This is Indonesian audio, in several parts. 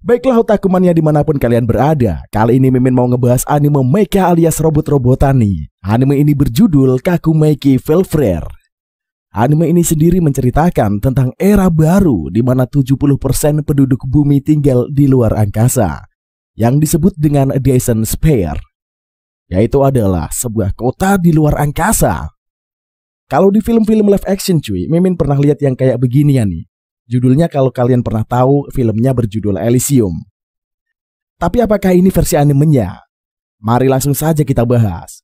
Baiklah otakumania dimanapun kalian berada, kali ini Mimin mau ngebahas anime mecha alias robot-robotan nih. Anime ini berjudul Kakumeiki Valkyrie. Anime ini sendiri menceritakan tentang era baru di mana 70% penduduk bumi tinggal di luar angkasa, yang disebut dengan Dyson Sphere, yaitu adalah sebuah kota di luar angkasa. Kalau di film-film live action cuy, Mimin pernah lihat yang kayak beginian nih. Judulnya kalau kalian pernah tahu, filmnya berjudul Elysium. Tapi apakah ini versi animenya? Mari langsung saja kita bahas.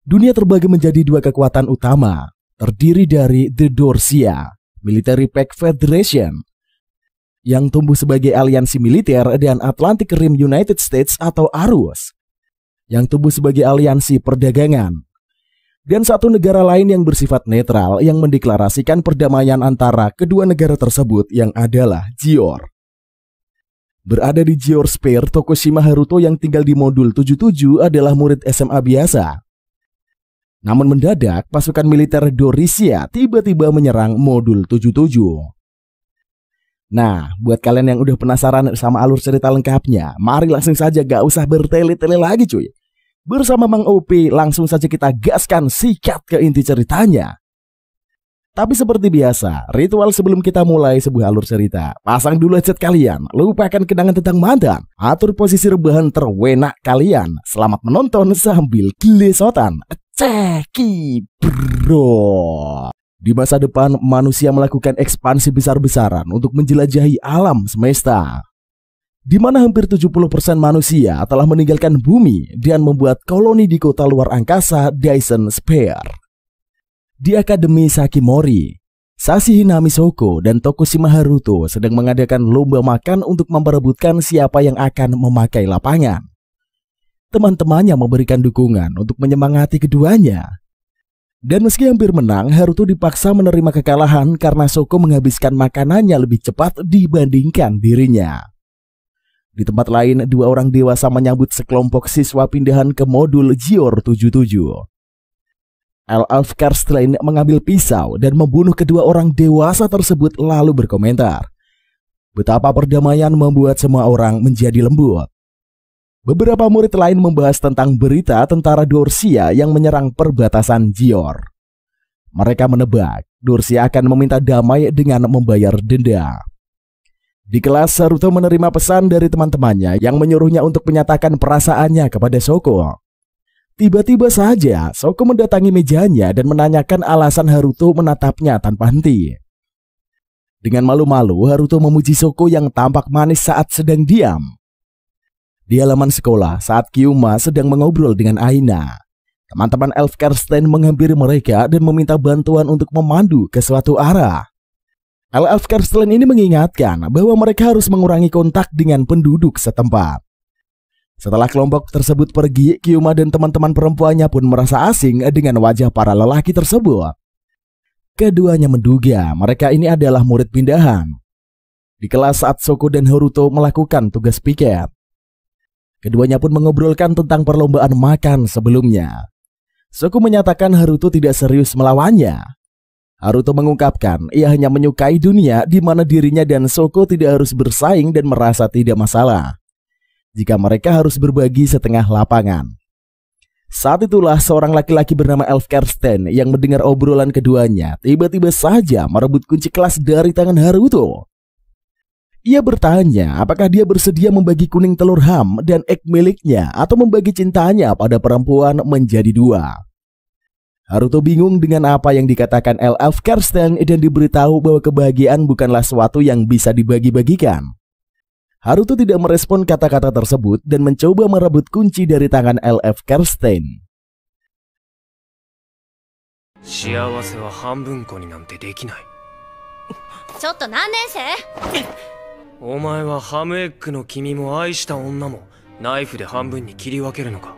Dunia terbagi menjadi dua kekuatan utama, terdiri dari The Dorsia, Military Pact Federation, yang tumbuh sebagai aliansi militer, dan Atlantic Rim United States atau ARUS, yang tumbuh sebagai aliansi perdagangan. Dan satu negara lain yang bersifat netral yang mendeklarasikan perdamaian antara kedua negara tersebut yang adalah Gior. Berada di Gior Sphere, Tokushima Haruto yang tinggal di modul 77 adalah murid SMA biasa. Namun mendadak pasukan militer Dorisia tiba-tiba menyerang modul 77. Nah, buat kalian yang udah penasaran sama alur cerita lengkapnya, mari langsung saja gak usah bertele-tele lagi cuy. Bersama Mang OP, langsung saja kita gaskan sikat ke inti ceritanya. Tapi seperti biasa, ritual sebelum kita mulai sebuah alur cerita, pasang dulu headset kalian, lupakan kenangan tentang mantan, atur posisi rebahan terwenak kalian. Selamat menonton sambil glesotan. Ceki bro. Di masa depan, manusia melakukan ekspansi besar-besaran untuk menjelajahi alam semesta, di mana hampir 70% manusia telah meninggalkan bumi dan membuat koloni di kota luar angkasa Dyson Sphere. Di Akademi Sakimori, Sashi Hinami Shoko dan Tokushima Haruto sedang mengadakan lomba makan untuk memperebutkan siapa yang akan memakai lapangan. Teman-temannya memberikan dukungan untuk menyemangati keduanya. Dan meski hampir menang, Haruto dipaksa menerima kekalahan karena Shoko menghabiskan makanannya lebih cepat dibandingkan dirinya. Di tempat lain, dua orang dewasa menyambut sekelompok siswa pindahan ke modul Gior 77. Elf Karstein mengambil pisau dan membunuh kedua orang dewasa tersebut lalu berkomentar betapa perdamaian membuat semua orang menjadi lembut. Beberapa murid lain membahas tentang berita tentara Dorsia yang menyerang perbatasan Gior. Mereka menebak Dorsia akan meminta damai dengan membayar denda. Di kelas, Haruto menerima pesan dari teman-temannya yang menyuruhnya untuk menyatakan perasaannya kepada Shoko. Tiba-tiba saja, Shoko mendatangi mejanya dan menanyakan alasan Haruto menatapnya tanpa henti. Dengan malu-malu, Haruto memuji Shoko yang tampak manis saat sedang diam. Di halaman sekolah, saat Kyuma sedang mengobrol dengan Aina, teman-teman Elf Karstein menghampiri mereka dan meminta bantuan untuk memandu ke suatu arah. Elf Karstein ini mengingatkan bahwa mereka harus mengurangi kontak dengan penduduk setempat. Setelah kelompok tersebut pergi, Kyuma dan teman-teman perempuannya pun merasa asing dengan wajah para lelaki tersebut. Keduanya menduga mereka ini adalah murid pindahan. Di kelas saat Shoko dan Haruto melakukan tugas piket, keduanya pun mengobrolkan tentang perlombaan makan sebelumnya. Shoko menyatakan Haruto tidak serius melawannya. Haruto mengungkapkan ia hanya menyukai dunia di mana dirinya dan Shoko tidak harus bersaing dan merasa tidak masalah jika mereka harus berbagi setengah lapangan. Saat itulah seorang laki-laki bernama Elf Karstein yang mendengar obrolan keduanya tiba-tiba saja merebut kunci kelas dari tangan Haruto. Ia bertanya apakah dia bersedia membagi kuning telur ham dan egg miliknya atau membagi cintanya pada perempuan menjadi dua. Haruto bingung dengan apa yang dikatakan Elf Karstein dan diberitahu bahwa kebahagiaan bukanlah sesuatu yang bisa dibagi-bagikan. Haruto tidak merespon kata-kata tersebut dan mencoba merebut kunci dari tangan Elf Karstein. 幸せは半分こになんてできない。ちょっと何年生？お前はハムエッグの君も愛した女もナイフで半分に切り分けるのか。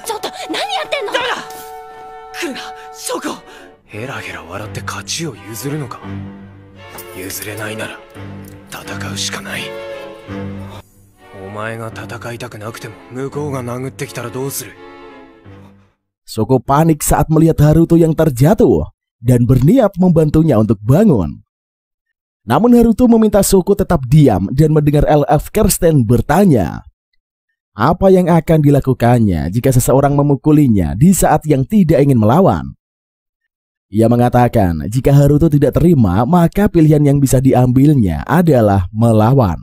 ちょっと何やってんの？ダメだ。来るな、ショコ。ヘラヘラ笑って勝ちを譲るのか。譲れないなら戦うしかない。お前が戦いたくなくても向こうが殴ってきたらどうする。 Shoko panik saat melihat Haruto yang terjatuh. dan berniat membantunya untuk bangun. Namun Haruto meminta Shoko tetap diam dan mendengar LF Kirsten bertanya apa yang akan dilakukannya jika seseorang memukulinya di saat yang tidak ingin melawan. Ia mengatakan jika Haruto tidak terima, maka pilihan yang bisa diambilnya adalah melawan.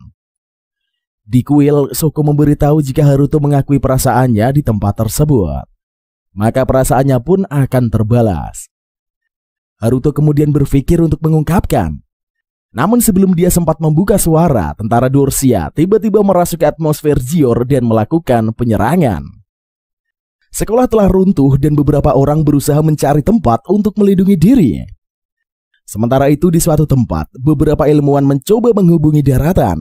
Di kuil, Shoko memberitahu jika Haruto mengakui perasaannya di tempat tersebut, maka perasaannya pun akan terbalas. Haruto kemudian berpikir untuk mengungkapkan. Namun sebelum dia sempat membuka suara, tentara Dorsia tiba-tiba merasuki atmosfer Zior dan melakukan penyerangan. Sekolah telah runtuh dan beberapa orang berusaha mencari tempat untuk melindungi diri. Sementara itu di suatu tempat, beberapa ilmuwan mencoba menghubungi daratan,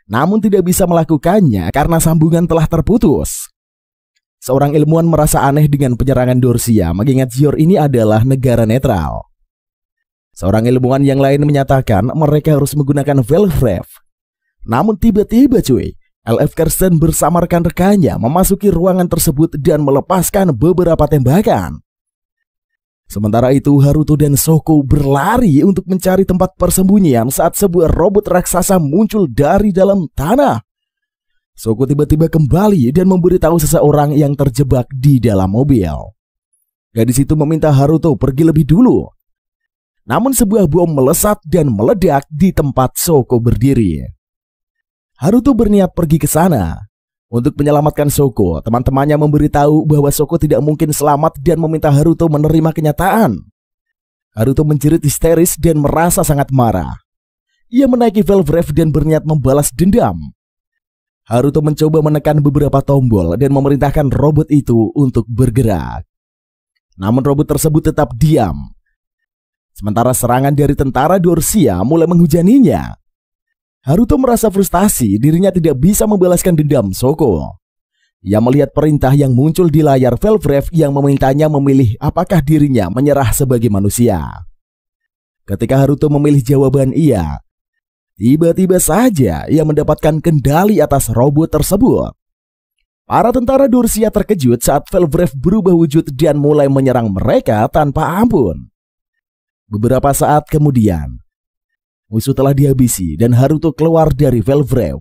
namun tidak bisa melakukannya karena sambungan telah terputus. Seorang ilmuwan merasa aneh dengan penyerangan Dorsia, mengingat Zior ini adalah negara netral. Seorang ilmuwan yang lain menyatakan mereka harus menggunakan Velvref. Namun tiba-tiba LF Kirsten bersama rekan-rekannya memasuki ruangan tersebut dan melepaskan beberapa tembakan. Sementara itu Haruto dan Shoko berlari untuk mencari tempat persembunyian saat sebuah robot raksasa muncul dari dalam tanah. Shoko tiba-tiba kembali dan memberitahu seseorang yang terjebak di dalam mobil. Gadis itu meminta Haruto pergi lebih dulu. Namun sebuah bom melesat dan meledak di tempat Shoko berdiri. Haruto berniat pergi ke sana. Untuk menyelamatkan Shoko, teman-temannya memberitahu bahwa Shoko tidak mungkin selamat dan meminta Haruto menerima kenyataan. Haruto menjerit histeris dan merasa sangat marah. Ia menaiki Velvref dan berniat membalas dendam. Haruto mencoba menekan beberapa tombol dan memerintahkan robot itu untuk bergerak. Namun robot tersebut tetap diam. Sementara serangan dari tentara Dorsia mulai menghujaninya. Haruto merasa frustasi dirinya tidak bisa membalaskan dendam Shoko. Ia melihat perintah yang muncul di layar Velvref yang memintanya memilih apakah dirinya menyerah sebagai manusia. Ketika Haruto memilih jawaban iya, tiba-tiba saja ia mendapatkan kendali atas robot tersebut. Para tentara Dorsia terkejut saat Velvref berubah wujud dan mulai menyerang mereka tanpa ampun. Beberapa saat kemudian, musuh telah dihabisi dan Haruto keluar dari Velvref.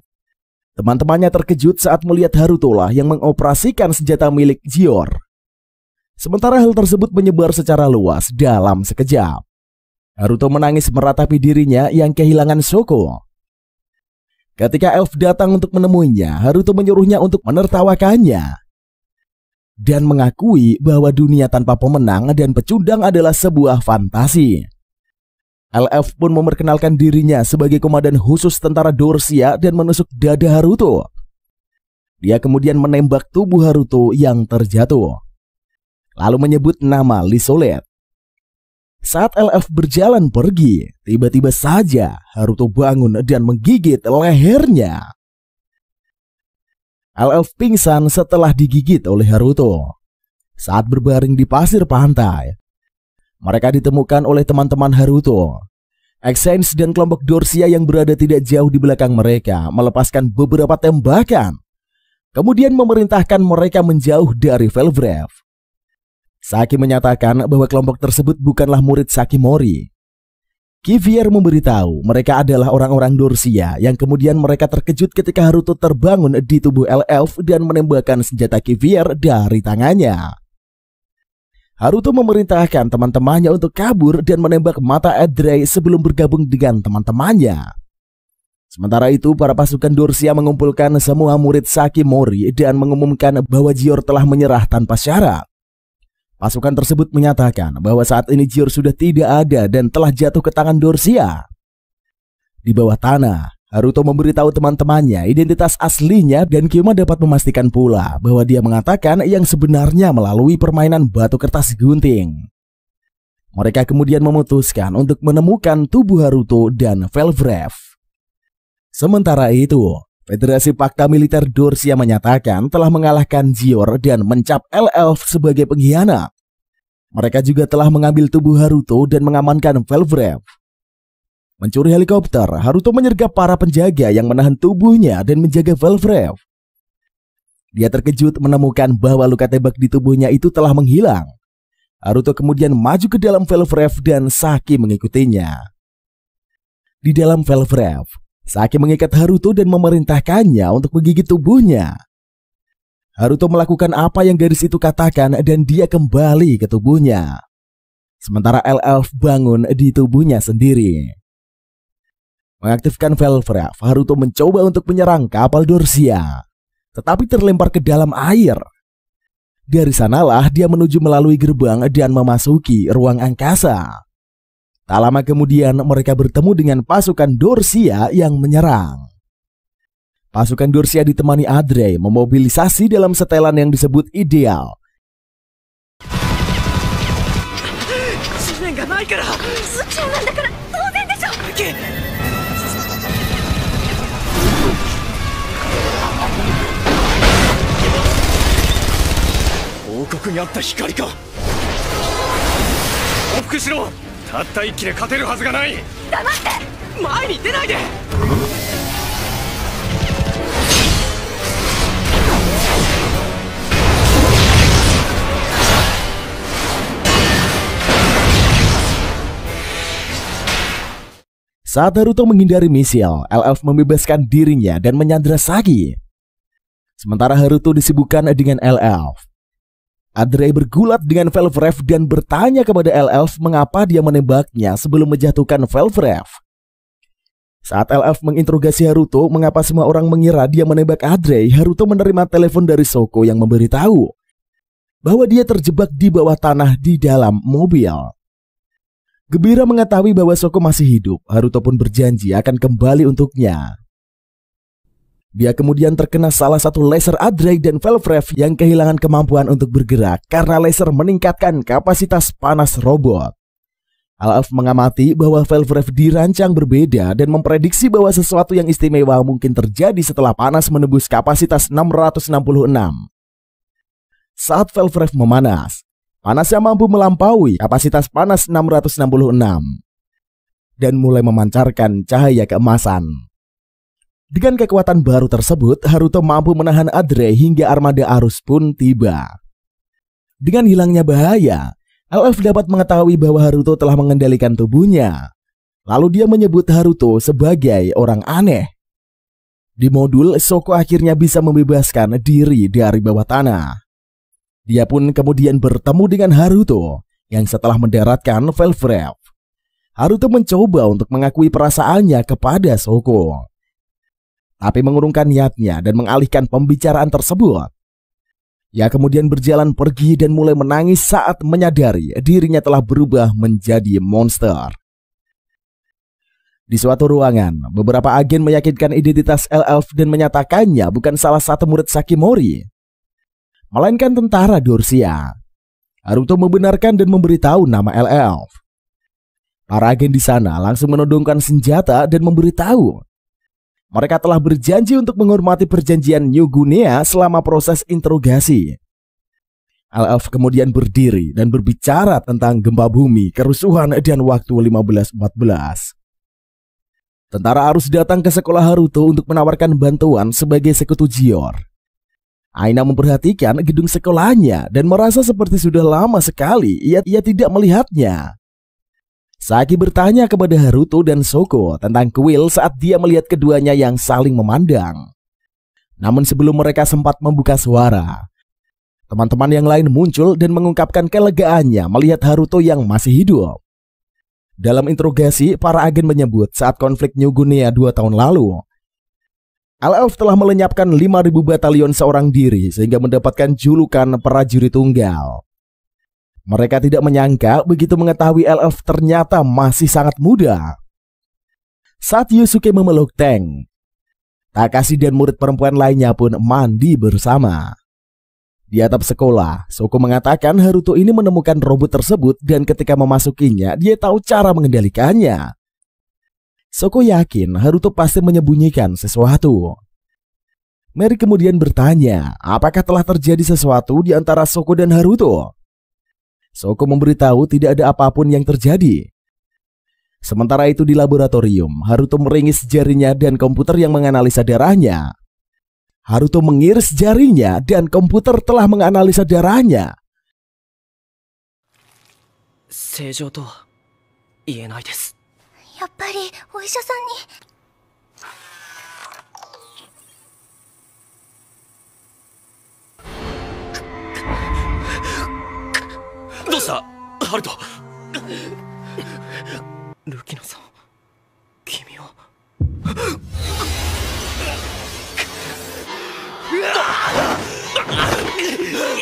Teman-temannya terkejut saat melihat Haruto lah yang mengoperasikan senjata milik Zior. Sementara hal tersebut menyebar secara luas dalam sekejap. Haruto menangis meratapi dirinya yang kehilangan Shoko. Ketika Elf datang untuk menemuinya, Haruto menyuruhnya untuk menertawakannya dan mengakui bahwa dunia tanpa pemenang dan pecundang adalah sebuah fantasi. LF pun memperkenalkan dirinya sebagai komandan khusus tentara Dorsia dan menusuk dada Haruto. Dia kemudian menembak tubuh Haruto yang terjatuh, lalu menyebut nama Lisolet. Saat LF berjalan pergi, tiba-tiba saja Haruto bangun dan menggigit lehernya. LF pingsan setelah digigit oleh Haruto. Saat berbaring di pasir pantai, mereka ditemukan oleh teman-teman Haruto. Exens dan kelompok Dorsia yang berada tidak jauh di belakang mereka melepaskan beberapa tembakan, kemudian memerintahkan mereka menjauh dari Velvref. Saki menyatakan bahwa kelompok tersebut bukanlah murid Sakimori. Kivier memberitahu mereka adalah orang-orang Dorsia yang kemudian mereka terkejut ketika Haruto terbangun di tubuh LF dan menembakkan senjata Kivier dari tangannya. Haruto memerintahkan teman-temannya untuk kabur dan menembak mata Edrei sebelum bergabung dengan teman-temannya. Sementara itu, para pasukan Dorsia mengumpulkan semua murid Sakimori dan mengumumkan bahwa Zior telah menyerah tanpa syarat. Pasukan tersebut menyatakan bahwa saat ini Zior sudah tidak ada dan telah jatuh ke tangan Dorsia. Di bawah tanah, Haruto memberitahu teman-temannya identitas aslinya dan Kyoma dapat memastikan pula bahwa dia mengatakan yang sebenarnya melalui permainan batu kertas gunting. Mereka kemudian memutuskan untuk menemukan tubuh Haruto dan Velvref. Sementara itu, Federasi Fakta Militer Dorsia menyatakan telah mengalahkan Zior dan mencap LF sebagai pengkhianat. Mereka juga telah mengambil tubuh Haruto dan mengamankan Velvref. Mencuri helikopter, Haruto menyergap para penjaga yang menahan tubuhnya dan menjaga Velvref. Dia terkejut menemukan bahwa luka tembak di tubuhnya itu telah menghilang. Haruto kemudian maju ke dalam Velve Rev dan Saki mengikutinya. Di dalam Velve Rev, Saki mengikat Haruto dan memerintahkannya untuk menggigit tubuhnya. Haruto melakukan apa yang gadis itu katakan dan dia kembali ke tubuhnya. Sementara Elf bangun di tubuhnya sendiri. Mengaktifkan Velve Rev, Haruto mencoba untuk menyerang kapal Dorsia, tetapi terlempar ke dalam air. Dari sanalah dia menuju melalui gerbang dan memasuki ruang angkasa. Tak lama kemudian mereka bertemu dengan pasukan Dorsia yang menyerang. Pasukan Dorsia ditemani Adrey memobilisasi dalam setelan yang disebut ideal. Saat Haruto menghindari misil, Elf membebaskan dirinya dan menyandra Saki. Sementara Haruto disibukkan dengan Elf. Adrey bergulat dengan Velve Rev dan bertanya kepada Elf mengapa dia menembaknya sebelum menjatuhkan Velve Rev. Saat Elf menginterogasi Haruto mengapa semua orang mengira dia menembak Adrey, Haruto menerima telepon dari Shoko yang memberitahu bahwa dia terjebak di bawah tanah di dalam mobil. Gembira mengetahui bahwa Shoko masih hidup, Haruto pun berjanji akan kembali untuknya. Dia kemudian terkena salah satu laser Adrey dan Velve Rev yang kehilangan kemampuan untuk bergerak karena laser meningkatkan kapasitas panas robot. Elf mengamati bahwa Velve Rev dirancang berbeda dan memprediksi bahwa sesuatu yang istimewa mungkin terjadi setelah panas menembus kapasitas 666. Saat Velve Rev memanas, panasnya mampu melampaui kapasitas panas 666 dan mulai memancarkan cahaya keemasan. Dengan kekuatan baru tersebut, Haruto mampu menahan Adrey hingga armada arus pun tiba. Dengan hilangnya bahaya, Elf dapat mengetahui bahwa Haruto telah mengendalikan tubuhnya. Lalu dia menyebut Haruto sebagai orang aneh. Di modul, Shoko akhirnya bisa membebaskan diri dari bawah tanah. Dia pun kemudian bertemu dengan Haruto yang setelah mendaratkan Velve Rev. Haruto mencoba untuk mengakui perasaannya kepada Shoko, tapi mengurungkan niatnya dan mengalihkan pembicaraan tersebut. Ia kemudian berjalan pergi dan mulai menangis saat menyadari dirinya telah berubah menjadi monster. Di suatu ruangan, beberapa agen meyakinkan identitas Elf dan menyatakannya bukan salah satu murid Sakimori, melainkan tentara Dorsia. Haruto membenarkan dan memberitahu nama Elf. Para agen di sana langsung menodongkan senjata dan memberitahu mereka telah berjanji untuk menghormati perjanjian New Guinea selama proses interogasi. Elf kemudian berdiri dan berbicara tentang gempa bumi, kerusuhan, dan waktu 1514. Tentara harus datang ke sekolah Haruto untuk menawarkan bantuan sebagai sekutu Jior. Aina memperhatikan gedung sekolahnya dan merasa seperti sudah lama sekali ia tidak melihatnya. Saki bertanya kepada Haruto dan Shoko tentang kuil saat dia melihat keduanya yang saling memandang. Namun sebelum mereka sempat membuka suara, teman-teman yang lain muncul dan mengungkapkan kelegaannya melihat Haruto yang masih hidup. Dalam interogasi, para agen menyebut saat konflik New Guinea 2 tahun lalu, Elf telah melenyapkan 5.000 batalion seorang diri sehingga mendapatkan julukan prajurit tunggal. Mereka tidak menyangka begitu mengetahui Elf ternyata masih sangat muda. Saat Yusuke memeluk Teng, Takashi dan murid perempuan lainnya pun mandi bersama. Di atap sekolah, Shoko mengatakan Haruto ini menemukan robot tersebut dan ketika memasukinya dia tahu cara mengendalikannya. Shoko yakin Haruto pasti menyembunyikan sesuatu. Mary kemudian bertanya apakah telah terjadi sesuatu di antara Shoko dan Haruto. Shoko memberitahu tidak ada apapun yang terjadi. Sementara itu di laboratorium, Haruto meringis jarinya dan komputer yang menganalisa darahnya. Haruto mengiris jarinya dan komputer telah menganalisa darahnya. 正常とは言えないです。やっぱりお医者さんに。どうしたハルト。ルキノさん、君は。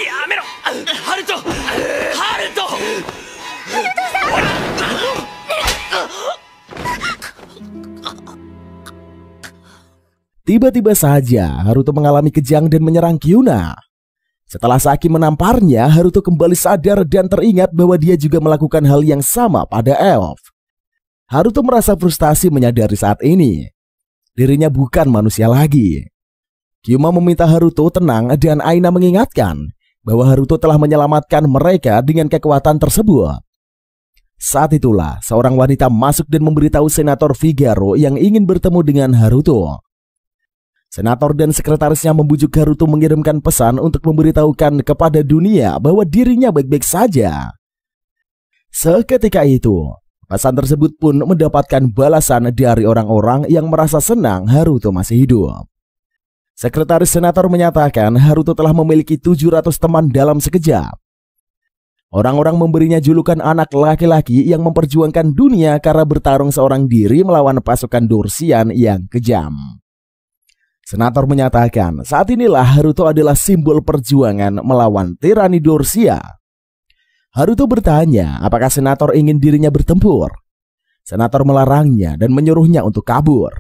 やめろハルト、ハルト、Tiba-tiba saja Haruto mengalami kejang dan menyerang Kyuna. Setelah Saki menamparnya, Haruto kembali sadar dan teringat bahwa dia juga melakukan hal yang sama pada Elf. Haruto merasa frustasi menyadari saat ini dirinya bukan manusia lagi. Kyuma meminta Haruto tenang dan Aina mengingatkan bahwa Haruto telah menyelamatkan mereka dengan kekuatan tersebut. Saat itulah seorang wanita masuk dan memberitahu Senator Figaro yang ingin bertemu dengan Haruto. Senator dan sekretarisnya membujuk Haruto mengirimkan pesan untuk memberitahukan kepada dunia bahwa dirinya baik-baik saja. Seketika itu, pesan tersebut pun mendapatkan balasan dari orang-orang yang merasa senang Haruto masih hidup. Sekretaris Senator menyatakan Haruto telah memiliki 700 teman dalam sekejap. Orang-orang memberinya julukan anak laki-laki yang memperjuangkan dunia karena bertarung seorang diri melawan pasukan Dorsian yang kejam. Senator menyatakan saat inilah Haruto adalah simbol perjuangan melawan tirani Dorsia. Haruto bertanya apakah Senator ingin dirinya bertempur. Senator melarangnya dan menyuruhnya untuk kabur.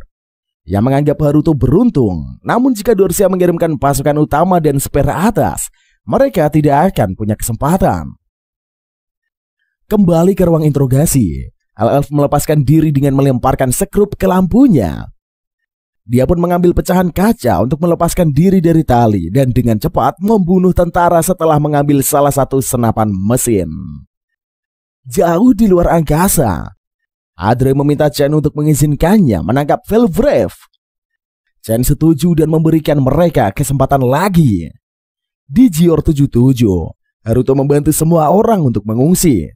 Yang menganggap Haruto beruntung, namun jika Dorsia mengirimkan pasukan utama dan spare atas, mereka tidak akan punya kesempatan. Kembali ke ruang interogasi, Elf melepaskan diri dengan melemparkan sekrup ke lampunya. Dia pun mengambil pecahan kaca untuk melepaskan diri dari tali dan dengan cepat membunuh tentara setelah mengambil salah satu senapan mesin. Jauh di luar angkasa, Adre meminta Chen untuk mengizinkannya menangkap Velvrev. Chen setuju dan memberikan mereka kesempatan lagi. Di Gior 77, Haruto membantu semua orang untuk mengungsi.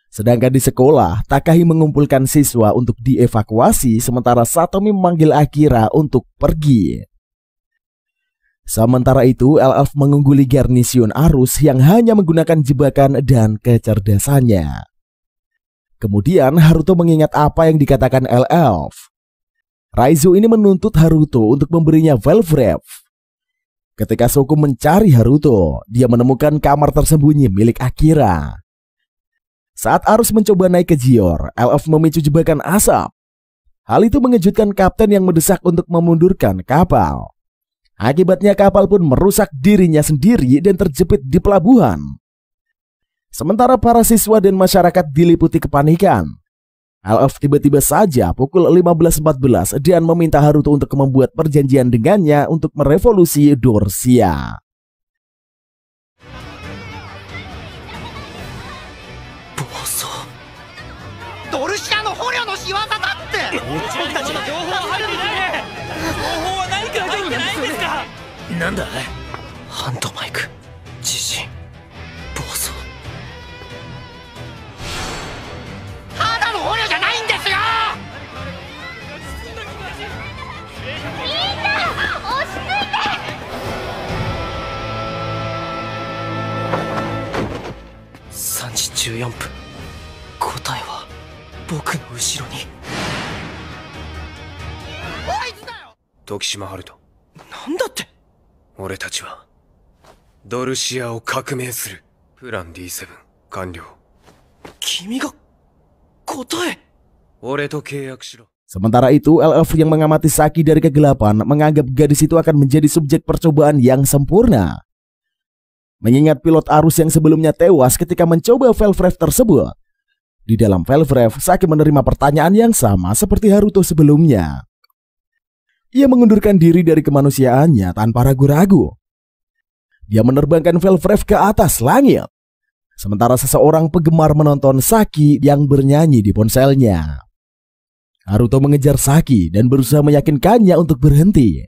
Sedangkan di sekolah, Takahi mengumpulkan siswa untuk dievakuasi sementara Satomi memanggil Akira untuk pergi. Sementara itu, Elf mengungguli garnisun Arus yang hanya menggunakan jebakan dan kecerdasannya. Kemudian Haruto mengingat apa yang dikatakan Elf. Raizo ini menuntut Haruto untuk memberinya Velvrev. Ketika Shoko mencari Haruto, dia menemukan kamar tersembunyi milik Akira. Saat Arus mencoba naik ke Gior, Elf memicu jebakan asap. Hal itu mengejutkan kapten yang mendesak untuk memundurkan kapal. Akibatnya kapal pun merusak dirinya sendiri dan terjepit di pelabuhan. Sementara para siswa dan masyarakat diliputi kepanikan. Elf tiba-tiba saja pukul 15.14 dan meminta Haruto untuk membuat perjanjian dengannya untuk merevolusi Dorsia. Tokishima Haruto、なんだって。俺たちはドルシアを革命する。プラン D7 完了。君が答え。俺と契約しろ。Sementara itu, Elf yang mengamati Saki dari kegelapan menganggap gadis itu akan menjadi subjek percobaan yang sempurna. Mengingat pilot Arus yang sebelumnya tewas ketika mencoba Velvrev tersebut. Di dalam Velvrev, Saki menerima pertanyaan yang sama seperti Haruto sebelumnya. Ia mengundurkan diri dari kemanusiaannya tanpa ragu-ragu. Dia menerbangkan Velvrev ke atas langit. Sementara seseorang penggemar menonton Saki yang bernyanyi di ponselnya. Haruto mengejar Saki dan berusaha meyakinkannya untuk berhenti.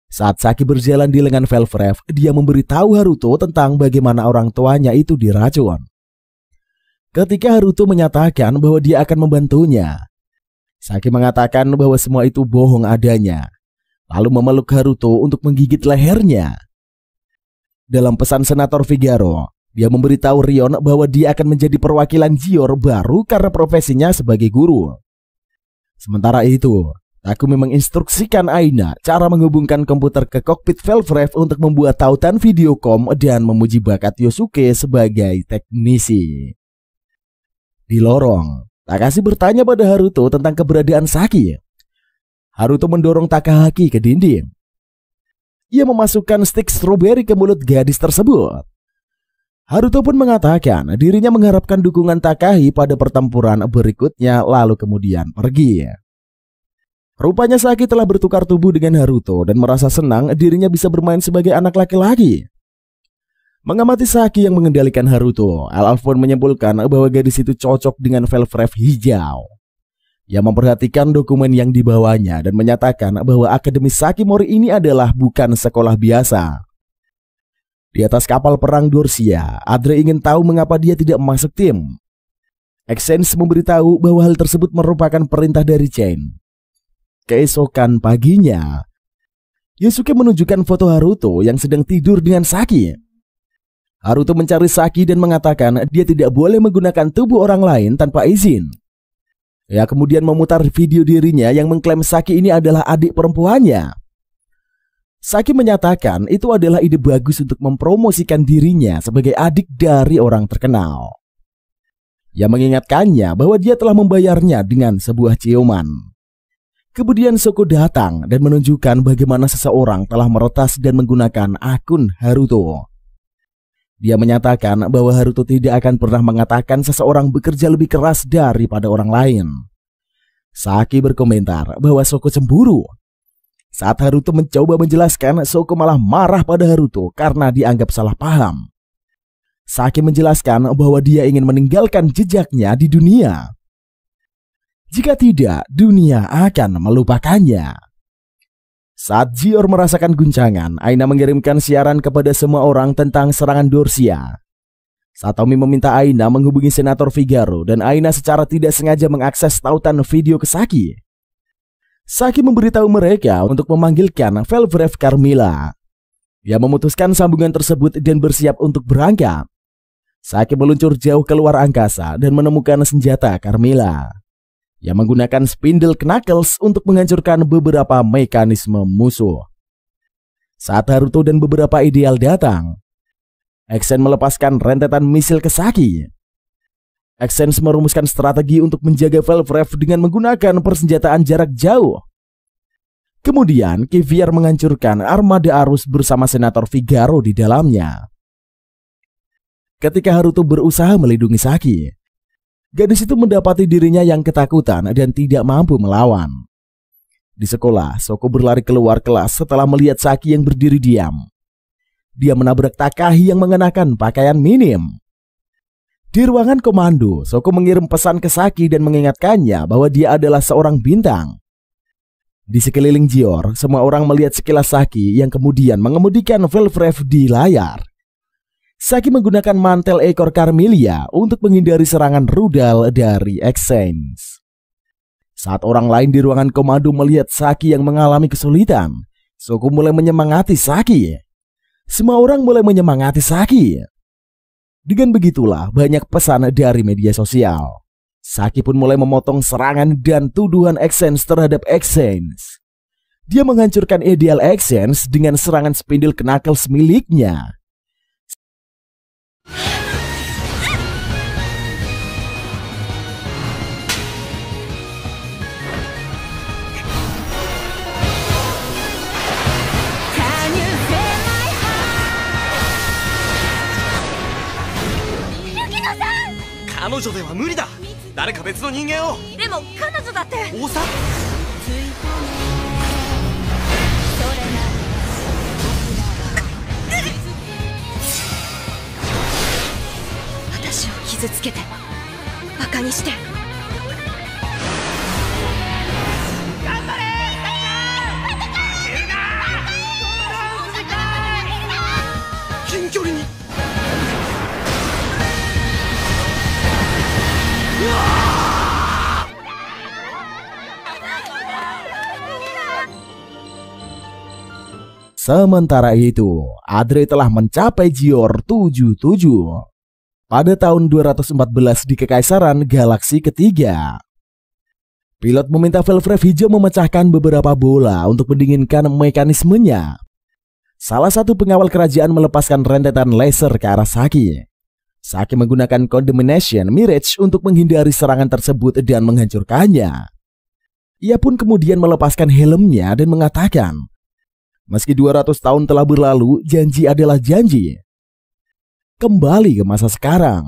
Saat Saki berjalan di lengan Velvrev, dia memberitahu Haruto tentang bagaimana orang tuanya itu diracun. ketika Haruto menyatakan bahwa dia akan membantunya. Saki mengatakan bahwa semua itu bohong adanya, lalu memeluk Haruto untuk menggigit lehernya. Dalam pesan Senator Figaro, dia memberitahu Rion bahwa dia akan menjadi perwakilan Gior baru karena profesinya sebagai guru. Sementara itu, Takumi menginstruksikan Aina cara menghubungkan komputer ke kokpit Velvref untuk membuat tautan videocom dan memuji bakat Yosuke sebagai teknisi. Di lorong, Takashi bertanya pada Haruto tentang keberadaan Saki. Haruto mendorong Takahaki ke dinding. Ia memasukkan stik stroberi ke mulut gadis tersebut. Haruto pun mengatakan dirinya mengharapkan dukungan Takahi pada pertempuran berikutnya, lalu kemudian pergi. Rupanya Saki telah bertukar tubuh dengan Haruto dan merasa senang dirinya bisa bermain sebagai anak laki-laki. Mengamati Saki yang mengendalikan Haruto, Alphonse menyimpulkan bahwa gadis itu cocok dengan Velvref hijau. Ia memperhatikan dokumen yang dibawanya dan menyatakan bahwa Akademi Sakimori ini adalah bukan sekolah biasa. Di atas kapal perang Dorsia, Adre ingin tahu mengapa dia tidak masuk tim. Exens memberitahu bahwa hal tersebut merupakan perintah dari Chain. Keesokan paginya, Yosuke menunjukkan foto Haruto yang sedang tidur dengan Saki. Haruto mencari Saki dan mengatakan dia tidak boleh menggunakan tubuh orang lain tanpa izin. Ia kemudian memutar video dirinya yang mengklaim Saki ini adalah adik perempuannya. Saki menyatakan itu adalah ide bagus untuk mempromosikan dirinya sebagai adik dari orang terkenal. Ia mengingatkannya bahwa dia telah membayarnya dengan sebuah ciuman. Kemudian Shoko datang dan menunjukkan bagaimana seseorang telah meretas dan menggunakan akun Haruto. Dia menyatakan bahwa Haruto tidak akan pernah mengatakan seseorang bekerja lebih keras daripada orang lain. Saki berkomentar bahwa Shoko cemburu. Saat Haruto mencoba menjelaskan, Shoko malah marah pada Haruto karena dianggap salah paham. Saki menjelaskan bahwa dia ingin meninggalkan jejaknya di dunia. Jika tidak, dunia akan melupakannya. Saat Gior merasakan guncangan, Aina mengirimkan siaran kepada semua orang tentang serangan Dorsia. Satomi meminta Aina menghubungi Senator Figaro dan Aina secara tidak sengaja mengakses tautan video ke Saki. Saki memberitahu mereka untuk memanggilkan Velvref Carmilla. Dia memutuskan sambungan tersebut dan bersiap untuk berangkat. Saki meluncur jauh keluar angkasa dan menemukan senjata Carmilla. Yang menggunakan spindle knuckles untuk menghancurkan beberapa mekanisme musuh. Saat Haruto dan beberapa ideal datang, Exen melepaskan rentetan misil ke Saki. Exen merumuskan strategi untuk menjaga Velvref dengan menggunakan persenjataan jarak jauh. Kemudian Kiviar menghancurkan armada arus bersama Senator Figaro di dalamnya. Ketika Haruto berusaha melindungi Saki, gadis itu mendapati dirinya yang ketakutan dan tidak mampu melawan. Di sekolah, Shoko berlari keluar kelas setelah melihat Saki yang berdiri diam. Dia menabrak Takahi yang mengenakan pakaian minim. Di ruangan komando, Shoko mengirim pesan ke Saki dan mengingatkannya bahwa dia adalah seorang bintang. Di sekeliling Gior, semua orang melihat sekilas Saki yang kemudian mengemudikan Velvref di layar. Saki menggunakan mantel ekor Carmilla untuk menghindari serangan rudal dari Exens. Saat orang lain di ruangan komando melihat Saki yang mengalami kesulitan, Shoko mulai menyemangati Saki. Semua orang mulai menyemangati Saki. Dengan begitulah banyak pesan dari media sosial. Saki pun mulai memotong serangan dan tuduhan Exens terhadap Exens. Dia menghancurkan ideal Exens dengan serangan spindle knuckles miliknya.彼女では無理だ。誰か別の人間を。でも彼女だって大さ私を傷つけてバカにして頑張れ近距離に Sementara itu, Adre telah mencapai Gior 77 pada tahun 214 di Kekaisaran Galaksi ketiga. Pilot meminta Velvref hijau memecahkan beberapa bola untuk mendinginkan mekanismenya. Salah satu pengawal kerajaan melepaskan rentetan laser ke arah Saki. Saki menggunakan Condemnation Mirage untuk menghindari serangan tersebut dan menghancurkannya. Ia pun kemudian melepaskan helmnya dan mengatakan, meski 200 tahun telah berlalu, janji adalah janji. Kembali ke masa sekarang,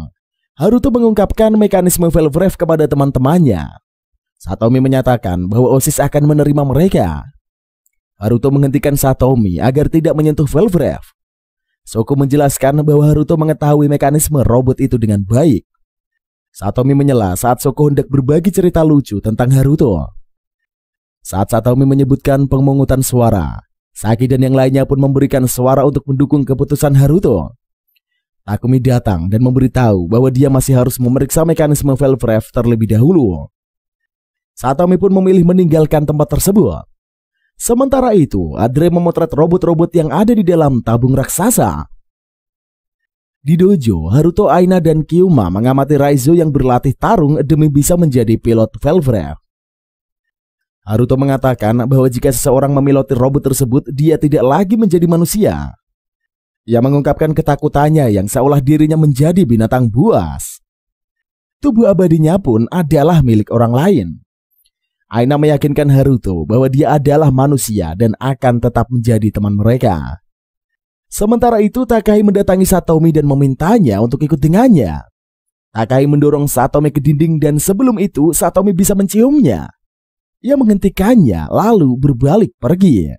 Haruto mengungkapkan mekanisme Velvref kepada teman-temannya. Satomi menyatakan bahwa OSIS akan menerima mereka. Haruto menghentikan Satomi agar tidak menyentuh Velvref. Shoko menjelaskan bahwa Haruto mengetahui mekanisme robot itu dengan baik. Satomi menyela saat Shoko hendak berbagi cerita lucu tentang Haruto. Saat Satomi menyebutkan pemungutan suara, Saki dan yang lainnya pun memberikan suara untuk mendukung keputusan Haruto. Takumi datang dan memberitahu bahwa dia masih harus memeriksa mekanisme Velvref terlebih dahulu. Satomi pun memilih meninggalkan tempat tersebut. Sementara itu, Adre memotret robot-robot yang ada di dalam tabung raksasa. Di dojo, Haruto, Aina, dan Kyuma mengamati Raizo yang berlatih tarung demi bisa menjadi pilot Velvref. Haruto mengatakan bahwa jika seseorang memiloti robot tersebut, dia tidak lagi menjadi manusia. Ia mengungkapkan ketakutannya yang seolah dirinya menjadi binatang buas. Tubuh abadinya pun adalah milik orang lain. Aina meyakinkan Haruto bahwa dia adalah manusia dan akan tetap menjadi teman mereka. Sementara itu, Takai mendatangi Satomi dan memintanya untuk ikut dengannya. Takai mendorong Satomi ke dinding dan sebelum itu Satomi bisa menciumnya. Ia menghentikannya lalu berbalik pergi.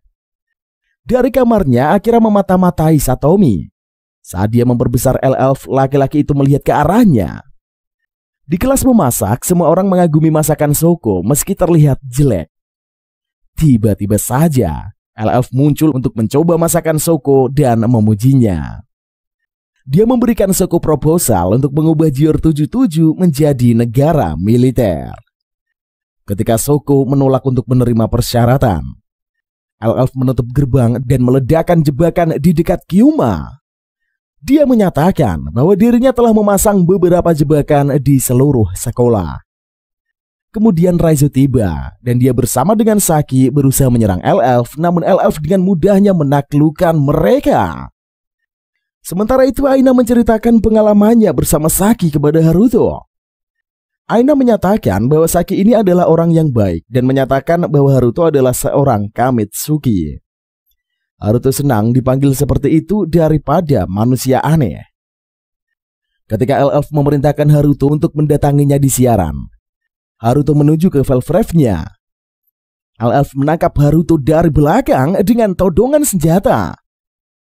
Dari kamarnya, Akira memata-matai Satomi. Saat dia memperbesar L-Elf, laki-laki itu melihat ke arahnya. Di kelas memasak, semua orang mengagumi masakan Shoko meski terlihat jelek. Tiba-tiba saja, L-Elf muncul untuk mencoba masakan Shoko dan memujinya. Dia memberikan Shoko proposal untuk mengubah Gior 77 menjadi negara militer. Ketika Shoko menolak untuk menerima persyaratan, L-Elf menutup gerbang dan meledakkan jebakan di dekat Kyuma. Dia menyatakan bahwa dirinya telah memasang beberapa jebakan di seluruh sekolah. Kemudian Raizo tiba dan dia bersama dengan Saki berusaha menyerang L-Elf, namun L-Elf dengan mudahnya menaklukkan mereka. Sementara itu Aina menceritakan pengalamannya bersama Saki kepada Haruto. Aina menyatakan bahwa Saki ini adalah orang yang baik dan menyatakan bahwa Haruto adalah seorang Kamitsuki. Haruto senang dipanggil seperti itu daripada manusia aneh. Ketika L-Elf memerintahkan Haruto untuk mendatanginya di siaran, Haruto menuju ke Velvref-nya. L-Elf menangkap Haruto dari belakang dengan todongan senjata,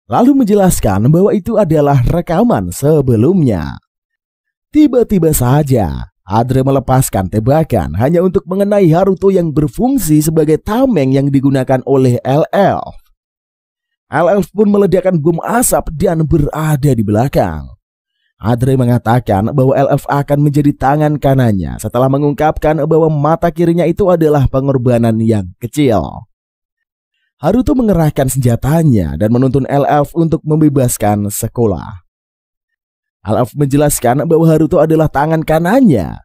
lalu menjelaskan bahwa itu adalah rekaman sebelumnya. Tiba-tiba saja, Adre melepaskan tebakan hanya untuk mengenai Haruto yang berfungsi sebagai tameng yang digunakan oleh L-Elf. L-Elf pun meledakkan bom asap dan berada di belakang. Adre mengatakan bahwa L-Elf akan menjadi tangan kanannya setelah mengungkapkan bahwa mata kirinya itu adalah pengorbanan yang kecil. Haruto mengerahkan senjatanya dan menuntun L-Elf untuk membebaskan sekolah. L-Elf menjelaskan bahwa Haruto adalah tangan kanannya.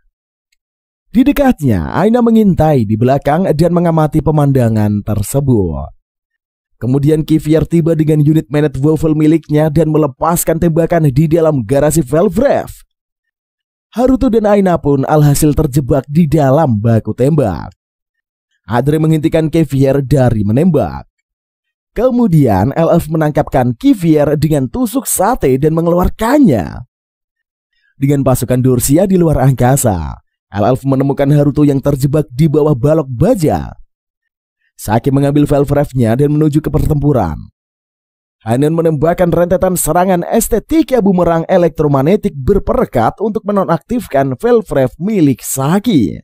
Di dekatnya, Aina mengintai di belakang dan mengamati pemandangan tersebut. Kemudian Kivier tiba dengan unit Manet Waffle miliknya dan melepaskan tembakan di dalam garasi Velvref. Haruto dan Aina pun alhasil terjebak di dalam baku tembak. Adre menghentikan Kivier dari menembak. Kemudian L-Elf menangkapkan Kivier dengan tusuk sate dan mengeluarkannya. Dengan pasukan Dorsia di luar angkasa, L-Elf menemukan Haruto yang terjebak di bawah balok baja. Saki mengambil Velvref-nya dan menuju ke pertempuran. Hanen menembakkan rentetan serangan estetika bumerang elektromagnetik berperekat untuk menonaktifkan Velvref milik Saki.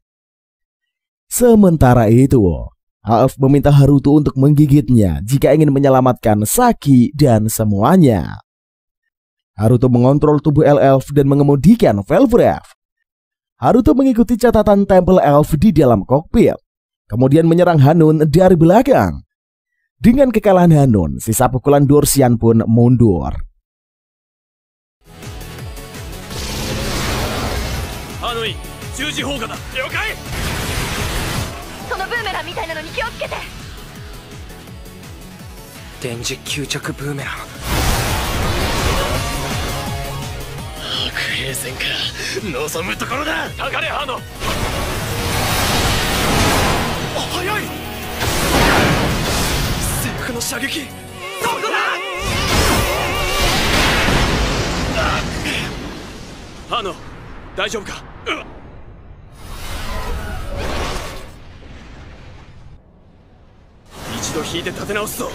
Sementara itu, L-Elf meminta Haruto untuk menggigitnya jika ingin menyelamatkan Saki dan semuanya. Haruto mengontrol tubuh L-Elf dan mengemudikan Velvref. Haruto mengikuti catatan Temple Elf di dalam kokpit, kemudian menyerang Hanun dari belakang. Dengan kekalahan Hanon, sisa pukulan Dorsian pun mundur. Hanoi, 10時砲火だ。了解。そのブーメランみたいなのに気をつけて。電磁吸着ブーメラン。白兵戦か望むところだ。かかれハノ。早い。制服の射撃。どこだ。ハノ、大丈夫か。一度引いて立て直すぞ。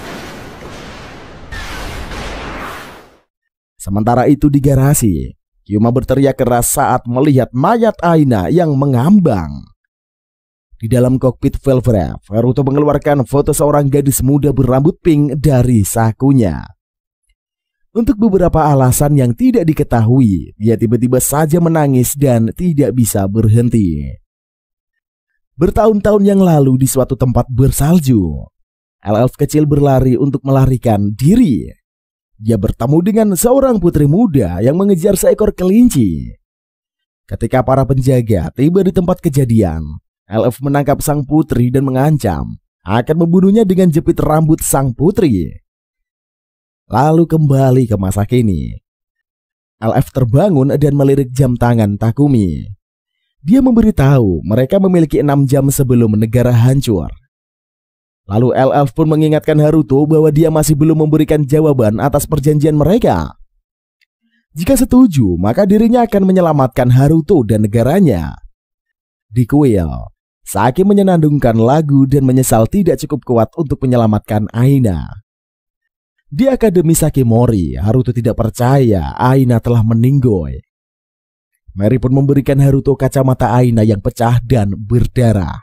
Sementara itu di garasi, Kyuma berteriak keras saat melihat mayat Aina yang mengambang. Di dalam kokpit Velvref, Haruto mengeluarkan foto seorang gadis muda berambut pink dari sakunya. Untuk beberapa alasan yang tidak diketahui, dia tiba-tiba saja menangis dan tidak bisa berhenti. Bertahun-tahun yang lalu di suatu tempat bersalju, elf kecil berlari untuk melarikan diri. Dia bertemu dengan seorang putri muda yang mengejar seekor kelinci. Ketika para penjaga tiba di tempat kejadian, elf menangkap sang putri dan mengancam akan membunuhnya dengan jepit rambut sang putri. Lalu kembali ke masa kini. LF terbangun dan melirik jam tangan Takumi. Dia memberitahu mereka memiliki 6 jam sebelum negara hancur. Lalu LF pun mengingatkan Haruto bahwa dia masih belum memberikan jawaban atas perjanjian mereka. Jika setuju, maka dirinya akan menyelamatkan Haruto dan negaranya. Di kuil, Saki menyenandungkan lagu dan menyesal tidak cukup kuat untuk menyelamatkan Aina. Di Akademi Sakimori, Haruto tidak percaya Aina telah meninggoy. Mary pun memberikan Haruto kacamata Aina yang pecah dan berdarah.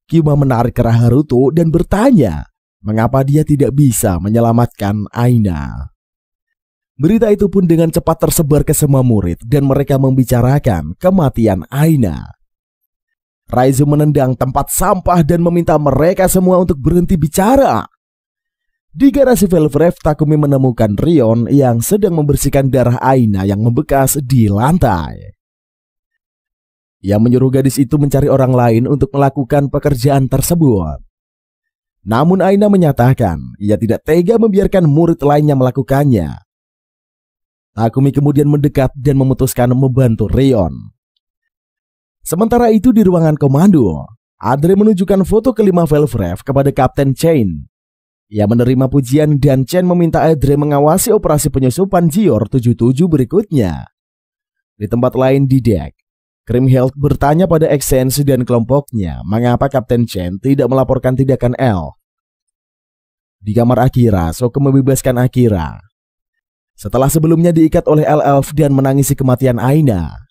Kyuma menarik kerah Haruto dan bertanya mengapa dia tidak bisa menyelamatkan Aina. Berita itu pun dengan cepat tersebar ke semua murid dan mereka membicarakan kematian Aina. Raizo menendang tempat sampah dan meminta mereka semua untuk berhenti bicara. Di garasi Velvref, Takumi menemukan Rion yang sedang membersihkan darah Aina yang membekas di lantai. Ia menyuruh gadis itu mencari orang lain untuk melakukan pekerjaan tersebut. Namun Aina menyatakan ia tidak tega membiarkan murid lainnya melakukannya. Takumi kemudian mendekat dan memutuskan membantu Rion. Sementara itu di ruangan komando, Adre menunjukkan foto kelima Velvref kepada Kapten Chain. Ia menerima pujian dan Chen meminta Adre mengawasi operasi penyusupan Gior 77 berikutnya. Di tempat lain di dek, Kriemhild bertanya pada Exense dan kelompoknya mengapa Kapten Chen tidak melaporkan tindakan L. Di kamar Akira, Soko membebaskan Akira. Setelah sebelumnya diikat oleh Elf dan menangisi kematian Aina.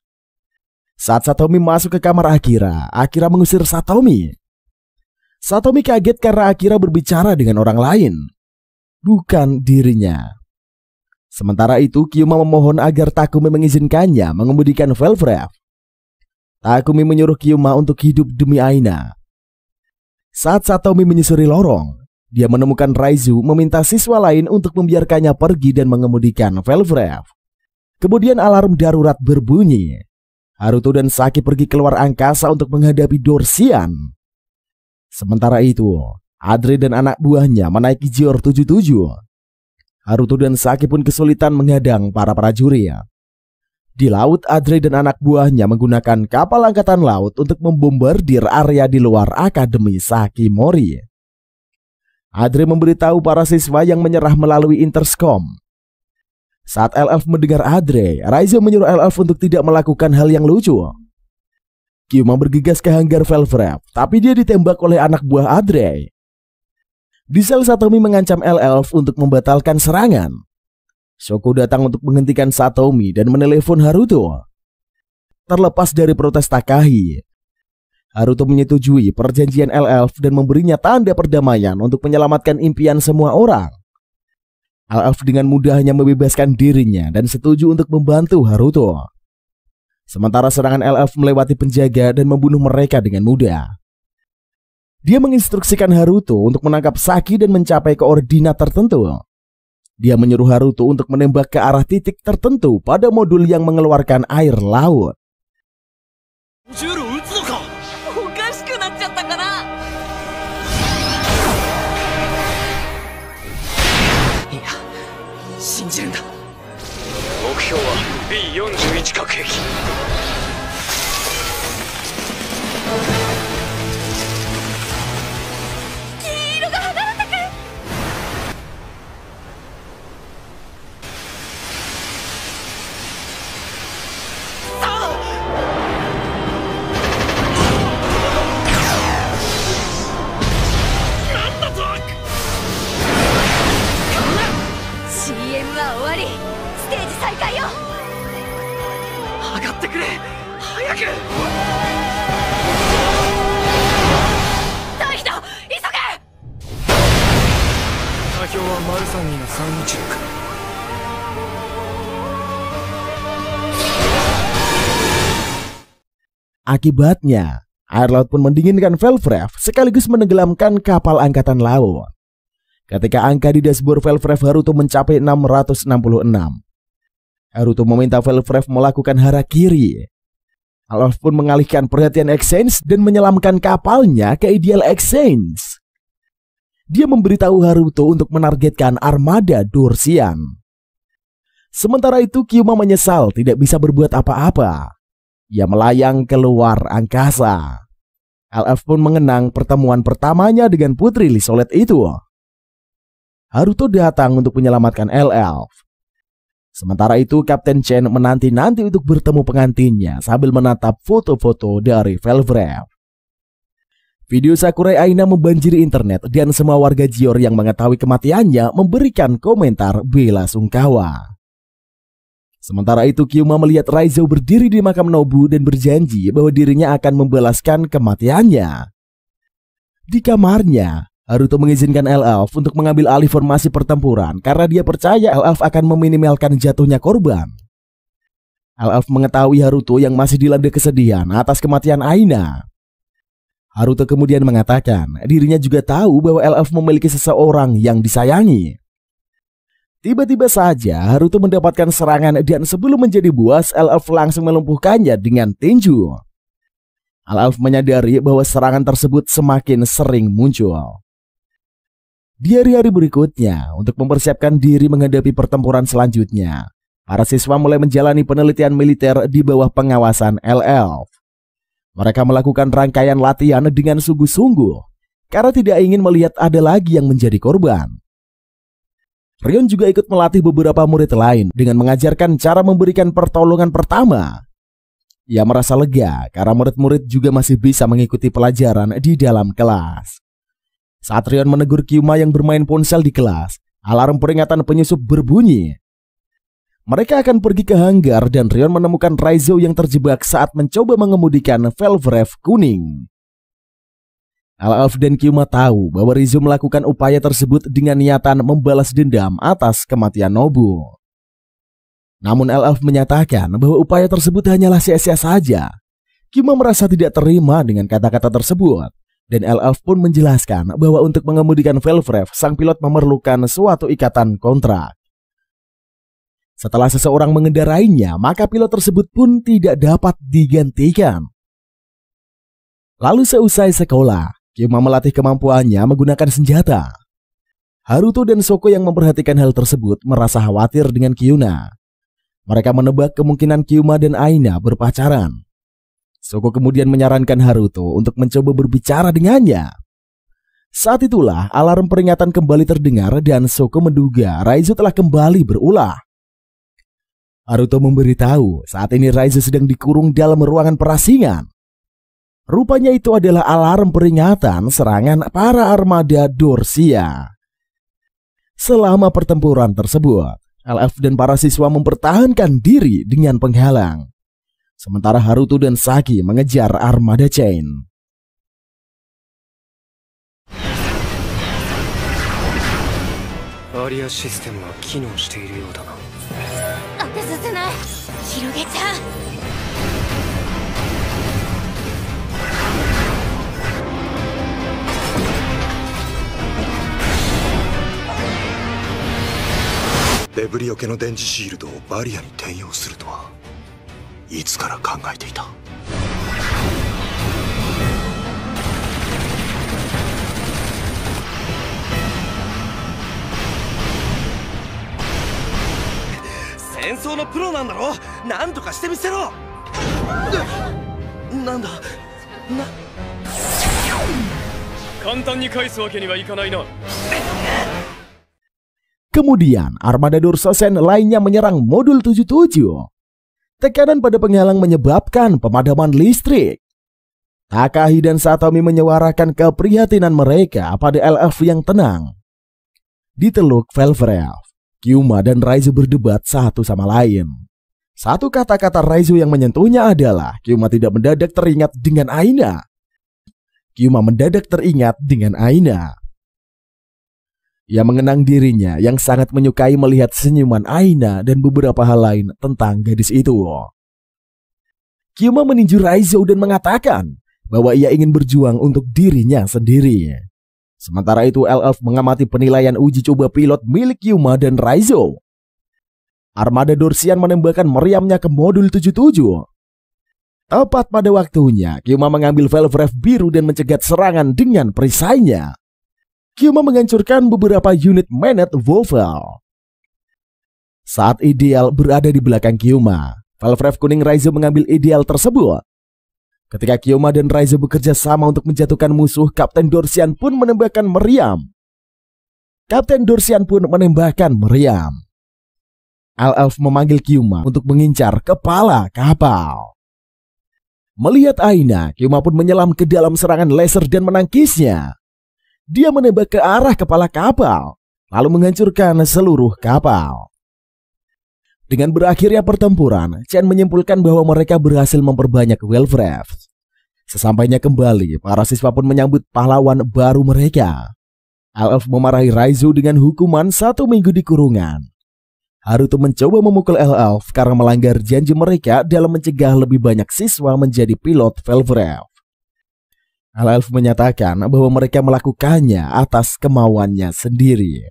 Saat Satomi masuk ke kamar Akira, Akira mengusir Satomi. Satomi kaget karena Akira berbicara dengan orang lain, bukan dirinya. Sementara itu, Kyuma memohon agar Takumi mengizinkannya mengemudikan Velvref. Takumi menyuruh Kyuma untuk hidup demi Aina. Saat Satomi menyusuri lorong, dia menemukan Raizu meminta siswa lain untuk membiarkannya pergi dan mengemudikan Velvref. Kemudian alarm darurat berbunyi. Haruto dan Saki pergi keluar angkasa untuk menghadapi Dorsian. Sementara itu, Adre dan anak buahnya menaiki Gior 77. Haruto dan Saki pun kesulitan menghadang para prajurit. Di laut, Adre dan anak buahnya menggunakan kapal angkatan laut untuk membombardir area di luar Akademi Sakimori. Adre memberitahu para siswa yang menyerah melalui intercom. Saat LF mendengar Adre, Raizo menyuruh LF untuk tidak melakukan hal yang lucu. Kyuma bergegas ke hanggar Velvref, tapi dia ditembak oleh anak buah Adre. Di sel Satomi mengancam LF untuk membatalkan serangan. Shoko datang untuk menghentikan Satomi dan menelepon Haruto. Terlepas dari protes Takahi, Haruto menyetujui perjanjian LF dan memberinya tanda perdamaian untuk menyelamatkan impian semua orang. LF dengan mudahnya membebaskan dirinya dan setuju untuk membantu Haruto. Sementara serangan LF melewati penjaga dan membunuh mereka dengan mudah. Dia menginstruksikan Haruto untuk menangkap Saki dan mencapai koordinat tertentu. Dia menyuruh Haruto untuk menembak ke arah titik tertentu pada modul yang mengeluarkan air laut. B41 核兵器。CM は終わり。ステージ再開よ。上がってくれ、早く。大飛だ、急げ。座標は032の316。Akibatnya, air laut pun mendinginkan Velvrev sekaligus menenggelamkan kapal angkatan laut. Ketika angka di dashboard Velvrev Haruto mencapai 666, Haruto meminta Velvrev melakukan harakiri. Alf pun mengalihkan perhatian Exchange dan menyelamkan kapalnya ke Ideal Exchange. Dia memberitahu Haruto untuk menargetkan armada Dorsian. Sementara itu Kyuma menyesal tidak bisa berbuat apa-apa. Ia melayang keluar angkasa. LF pun mengenang pertemuan pertamanya dengan putri Lisolet itu. Haruto datang untuk menyelamatkan LF. Sementara itu Kapten Chen menanti-nanti untuk bertemu pengantinnya sambil menatap foto-foto dari Velvrev. Video Sakurai Aina membanjiri internet dan semua warga Jior yang mengetahui kematiannya memberikan komentar bela sungkawa. Sementara itu Kyuma melihat Raizo berdiri di makam Nobu dan berjanji bahwa dirinya akan membalaskan kematiannya. Di kamarnya, Haruto mengizinkan LF untuk mengambil alih formasi pertempuran karena dia percaya LF akan meminimalkan jatuhnya korban. LF mengetahui Haruto yang masih dilanda kesedihan atas kematian Aina. Haruto kemudian mengatakan dirinya juga tahu bahwa LF memiliki seseorang yang disayangi. Tiba-tiba saja Haruto mendapatkan serangan dan sebelum menjadi buas, LF langsung melumpuhkannya dengan tinju. LF menyadari bahwa serangan tersebut semakin sering muncul. Di hari-hari berikutnya, untuk mempersiapkan diri menghadapi pertempuran selanjutnya, para siswa mulai menjalani penelitian militer di bawah pengawasan LF. Mereka melakukan rangkaian latihan dengan sungguh-sungguh karena tidak ingin melihat ada lagi yang menjadi korban. Rion juga ikut melatih beberapa murid lain dengan mengajarkan cara memberikan pertolongan pertama. Ia merasa lega karena murid-murid juga masih bisa mengikuti pelajaran di dalam kelas. Saat Rion menegur Kyuma yang bermain ponsel di kelas, alarm peringatan penyusup berbunyi. Mereka akan pergi ke hanggar dan Rion menemukan Raizo yang terjebak saat mencoba mengemudikan Velvrev kuning. LF dan Kyuma tahu bahwa Rizo melakukan upaya tersebut dengan niatan membalas dendam atas kematian Nobu. Namun LF menyatakan bahwa upaya tersebut hanyalah sia-sia saja. Kyuma merasa tidak terima dengan kata-kata tersebut. Dan LF pun menjelaskan bahwa untuk mengemudikan Velvrev, sang pilot memerlukan suatu ikatan kontrak. Setelah seseorang mengendarainya, maka pilot tersebut pun tidak dapat digantikan. Lalu seusai sekolah, Kyuma melatih kemampuannya menggunakan senjata. Haruto dan Shoko yang memperhatikan hal tersebut merasa khawatir dengan Kyuna. Mereka menebak kemungkinan Kyuma dan Aina berpacaran. Shoko kemudian menyarankan Haruto untuk mencoba berbicara dengannya. Saat itulah alarm peringatan kembali terdengar dan Shoko menduga Raizo telah kembali berulah. Haruto memberitahu saat ini Raizo sedang dikurung dalam ruangan perasingan. Rupanya itu adalah alarm peringatan serangan para armada Dorsia. Selama pertempuran tersebut, LF dan para siswa mempertahankan diri dengan penghalang. Sementara Haruto dan Saki mengejar armada Chain. Aria system が機能しているようだな。当てさせない。広げちゃう。デブリよけの電磁シールドをバリアに転用するとはいつから考えていた。戦争のプロなんだろ。なんとかしてみせろ。なんだ簡単に返すわけにはいかないな。Kemudian armada Dorsosen lainnya menyerang modul 77. Tekanan pada penghalang menyebabkan pemadaman listrik. Takahi dan Satomi menyuarakan keprihatinan mereka pada LF yang tenang. Di Teluk Velvref, Kyuma dan Raizo berdebat satu sama lain. Satu kata-kata Raizo yang menyentuhnya adalah Kyuma tidak mendadak teringat dengan Aina. Kyuma mendadak teringat dengan Aina. Ia mengenang dirinya yang sangat menyukai melihat senyuman Aina dan beberapa hal lain tentang gadis itu. Kyuma meninju Raizo dan mengatakan bahwa ia ingin berjuang untuk dirinya sendiri. Sementara itu LF mengamati penilaian uji coba pilot milik Kyuma dan Raizo. Armada Dorsian menembakkan meriamnya ke modul 77. Tepat pada waktunya, Kyuma mengambil Velvref biru dan mencegat serangan dengan perisainya. Kyuma menghancurkan beberapa unit Manet Vovel. Saat Ideal berada di belakang Kyuma, Velvref kuning Raizo mengambil Ideal tersebut. Ketika Kyuma dan Raizo bekerja sama untuk menjatuhkan musuh, Kapten Dorsian pun menembakkan meriam. Kapten Dorsian pun menembakkan meriam. LF memanggil Kyuma untuk mengincar kepala kapal. Melihat Aina, Kyuma pun menyelam ke dalam serangan laser dan menangkisnya. Dia menembak ke arah kepala kapal, lalu menghancurkan seluruh kapal. Dengan berakhirnya pertempuran, Chen menyimpulkan bahwa mereka berhasil memperbanyak Velvref. Sesampainya kembali, para siswa pun menyambut pahlawan baru mereka. LF memarahi Raizo dengan hukuman 1 minggu di kurungan. Haruto mencoba memukul LF karena melanggar janji mereka dalam mencegah lebih banyak siswa menjadi pilot Velvref. LF menyatakan bahwa mereka melakukannya atas kemauannya sendiri.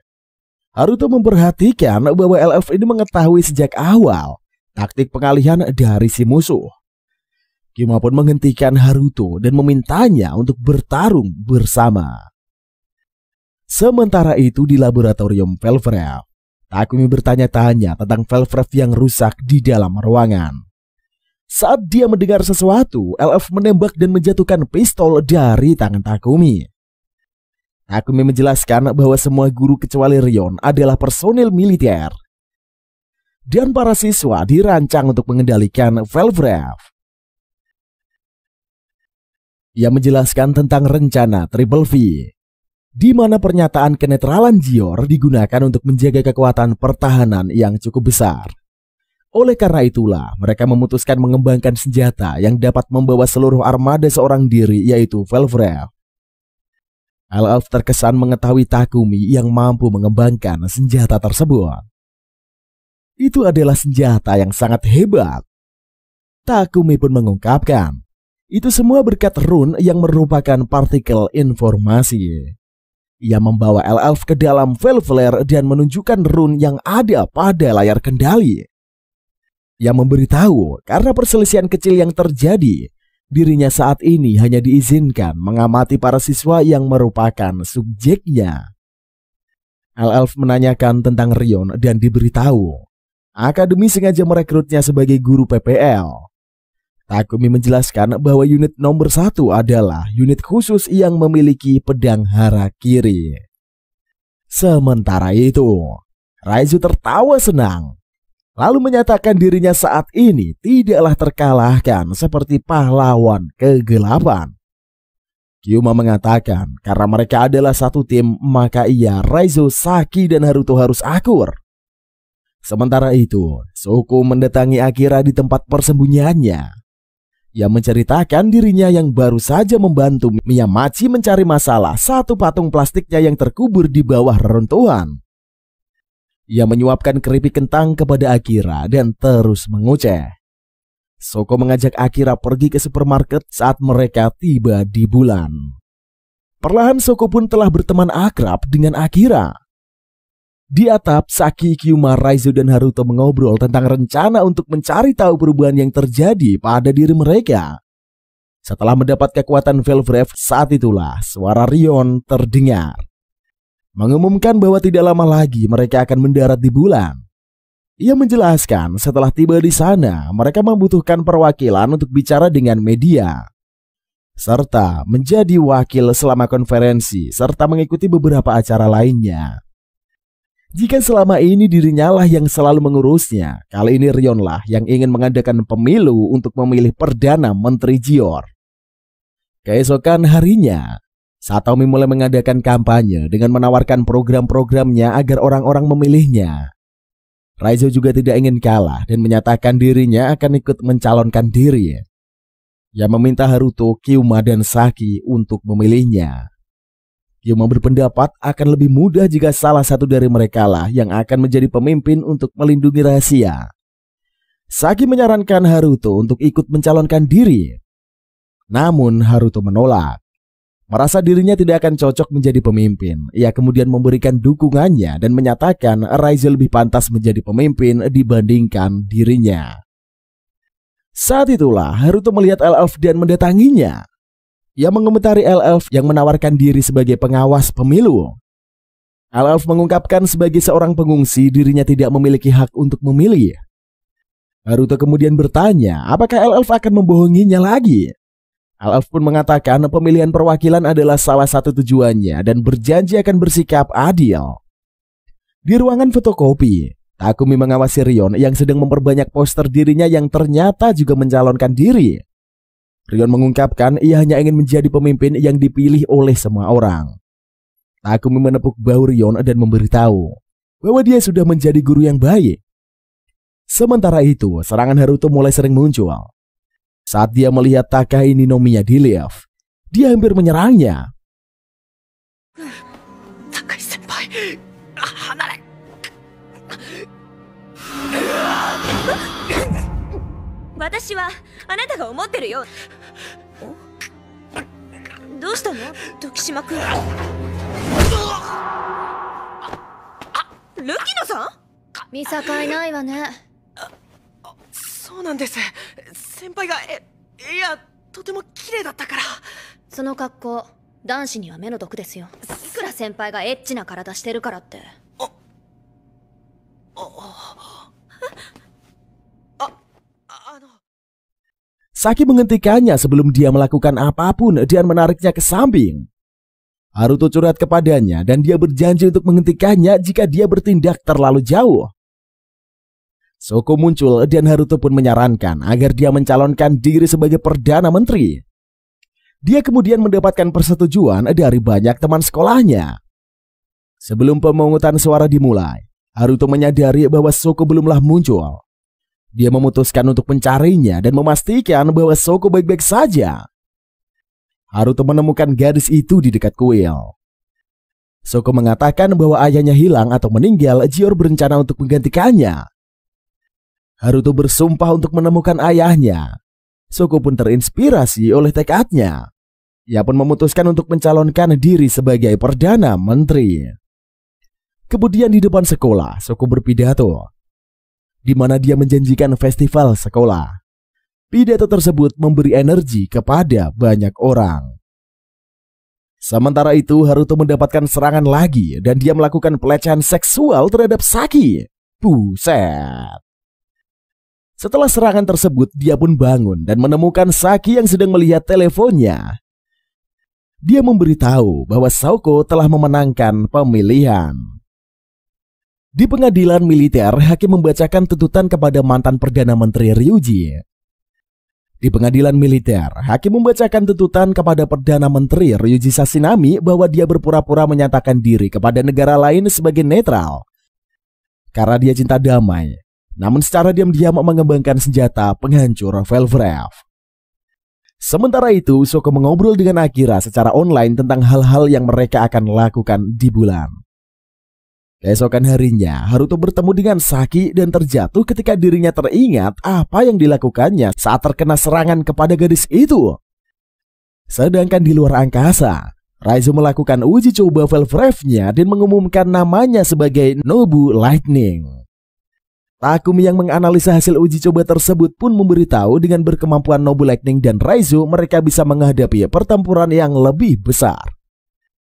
Haruto memperhatikan bahwa LF ini mengetahui sejak awal taktik pengalihan dari si musuh. Kyuma pun menghentikan Haruto dan memintanya untuk bertarung bersama. Sementara itu di laboratorium Velvref, Takumi bertanya-tanya tentang Velvref yang rusak di dalam ruangan. Saat dia mendengar sesuatu, LF menembak dan menjatuhkan pistol dari tangan Takumi. Takumi menjelaskan bahwa semua guru kecuali Rion adalah personil militer. Dan para siswa dirancang untuk mengendalikan Velvref. Ia menjelaskan tentang rencana Triple V, di mana pernyataan kenetralan Gior digunakan untuk menjaga kekuatan pertahanan yang cukup besar. Oleh karena itulah, mereka memutuskan mengembangkan senjata yang dapat membawa seluruh armada seorang diri, yaitu Velvref. LF terkesan mengetahui Takumi yang mampu mengembangkan senjata tersebut. Itu adalah senjata yang sangat hebat. Takumi pun mengungkapkan, itu semua berkat rune yang merupakan partikel informasi. Ia membawa LF ke dalam Velflare dan menunjukkan rune yang ada pada layar kendali. Ia memberitahu karena perselisihan kecil yang terjadi, dirinya saat ini hanya diizinkan mengamati para siswa yang merupakan subjeknya. LF menanyakan tentang Rion dan diberitahu Akademi sengaja merekrutnya sebagai guru PPL. Takumi menjelaskan bahwa unit nomor 1 adalah unit khusus yang memiliki pedang harakiri. Sementara itu, Raizo tertawa senang, lalu menyatakan dirinya saat ini tidaklah terkalahkan seperti pahlawan kegelapan. Kyuma mengatakan karena mereka adalah satu tim, maka ia, Raizo, Saki, dan Haruto harus akur. Sementara itu, Suku mendatangi Akira di tempat persembunyiannya. Ia menceritakan dirinya yang baru saja membantu Miyamachi mencari masalah satu patung plastiknya yang terkubur di bawah reruntuhan. Ia menyuapkan keripik kentang kepada Akira dan terus mengoceh. Soko mengajak Akira pergi ke supermarket saat mereka tiba di bulan. Perlahan Soko pun telah berteman akrab dengan Akira. Di atap, Saki, Kyuma, Raizo, dan Haruto mengobrol tentang rencana untuk mencari tahu perubahan yang terjadi pada diri mereka. Setelah mendapat kekuatan Velvref, saat itulah suara Rion terdengar, mengumumkan bahwa tidak lama lagi mereka akan mendarat di bulan. Ia menjelaskan setelah tiba di sana, mereka membutuhkan perwakilan untuk bicara dengan media, serta menjadi wakil selama konferensi, serta mengikuti beberapa acara lainnya. Jika selama ini dirinya lah yang selalu mengurusnya, kali ini Rion lah yang ingin mengadakan pemilu untuk memilih Perdana Menteri Gior. Keesokan harinya, Satomi mulai mengadakan kampanye dengan menawarkan program-programnya agar orang-orang memilihnya. Raizo juga tidak ingin kalah dan menyatakan dirinya akan ikut mencalonkan diri. Ia meminta Haruto, Kyuma, dan Saki untuk memilihnya. Kyuma berpendapat akan lebih mudah jika salah satu dari mereka lah yang akan menjadi pemimpin untuk melindungi rahasia. Saki menyarankan Haruto untuk ikut mencalonkan diri. Namun Haruto menolak. Merasa dirinya tidak akan cocok menjadi pemimpin. Ia kemudian memberikan dukungannya dan menyatakan Raizo lebih pantas menjadi pemimpin dibandingkan dirinya. Saat itulah Haruto melihat Elf dan mendatanginya. Ia mengomentari Elf yang menawarkan diri sebagai pengawas pemilu. Elf mengungkapkan sebagai seorang pengungsi dirinya tidak memiliki hak untuk memilih. Haruto kemudian bertanya apakah Elf akan membohonginya lagi. Elf pun mengatakan pemilihan perwakilan adalah salah satu tujuannya dan berjanji akan bersikap adil. Di ruangan fotokopi, Takumi mengawasi Rion yang sedang memperbanyak poster dirinya yang ternyata juga mencalonkan diri. Rion mengungkapkan ia hanya ingin menjadi pemimpin yang dipilih oleh semua orang. Takumi menepuk bahu Rion dan memberitahu bahwa dia sudah menjadi guru yang baik. Sementara itu, serangan Haruto mulai sering muncul. Saat dia melihat Takai Ninomiya di lift, dia hampir menyerangnya. Takai senpai, hanare. 私はあなたが思ってるよ。どうしたの時島くん。ルキノさん？見境ないわね。そうなんです。先輩がいやとても綺麗だったから。その格好男子には目の毒ですよ。いくら先輩がエッチな体してるからって。Saki menghentikannya sebelum dia melakukan apapun dan menariknya ke samping. Haruto curhat kepadanya dan dia berjanji untuk menghentikannya jika dia bertindak terlalu jauh. Soko muncul dan Haruto pun menyarankan agar dia mencalonkan diri sebagai Perdana Menteri. Dia kemudian mendapatkan persetujuan dari banyak teman sekolahnya. Sebelum pemungutan suara dimulai, Haruto menyadari bahwa Soko belumlah muncul. Dia memutuskan untuk mencarinya dan memastikan bahwa Soko baik-baik saja. Haruto menemukan gadis itu di dekat kuil. Soko mengatakan bahwa ayahnya hilang atau meninggal, Gior berencana untuk menggantikannya. Haruto bersumpah untuk menemukan ayahnya. Soko pun terinspirasi oleh tekadnya. Ia pun memutuskan untuk mencalonkan diri sebagai Perdana Menteri. Kemudian di depan sekolah, Soko berpidato, di mana dia menjanjikan festival sekolah. Pidato tersebut memberi energi kepada banyak orang. Sementara itu, Haruto mendapatkan serangan lagi dan dia melakukan pelecehan seksual terhadap Saki. Buset. Setelah serangan tersebut, dia pun bangun dan menemukan Saki yang sedang melihat teleponnya. Dia memberitahu bahwa Saoko telah memenangkan pemilihan. Di pengadilan militer, hakim membacakan tuntutan kepada mantan Perdana Menteri Ryuji. Di pengadilan militer, hakim membacakan tuntutan kepada Perdana Menteri Ryuji Sashinami bahwa dia berpura-pura menyatakan diri kepada negara lain sebagai netral karena dia cinta damai, namun secara diam-diam mengembangkan senjata penghancur Velvref. Sementara itu, Soko mengobrol dengan Akira secara online tentang hal-hal yang mereka akan lakukan di bulan. Keesokan harinya, Haruto bertemu dengan Saki dan terjatuh ketika dirinya teringat apa yang dilakukannya saat terkena serangan kepada gadis itu. Sedangkan di luar angkasa, Raizo melakukan uji coba Valve Rev-nya dan mengumumkan namanya sebagai Nobu Lightning. Takumi yang menganalisa hasil uji coba tersebut pun memberitahu dengan berkemampuan Nobu Lightning dan Raizo mereka bisa menghadapi pertempuran yang lebih besar.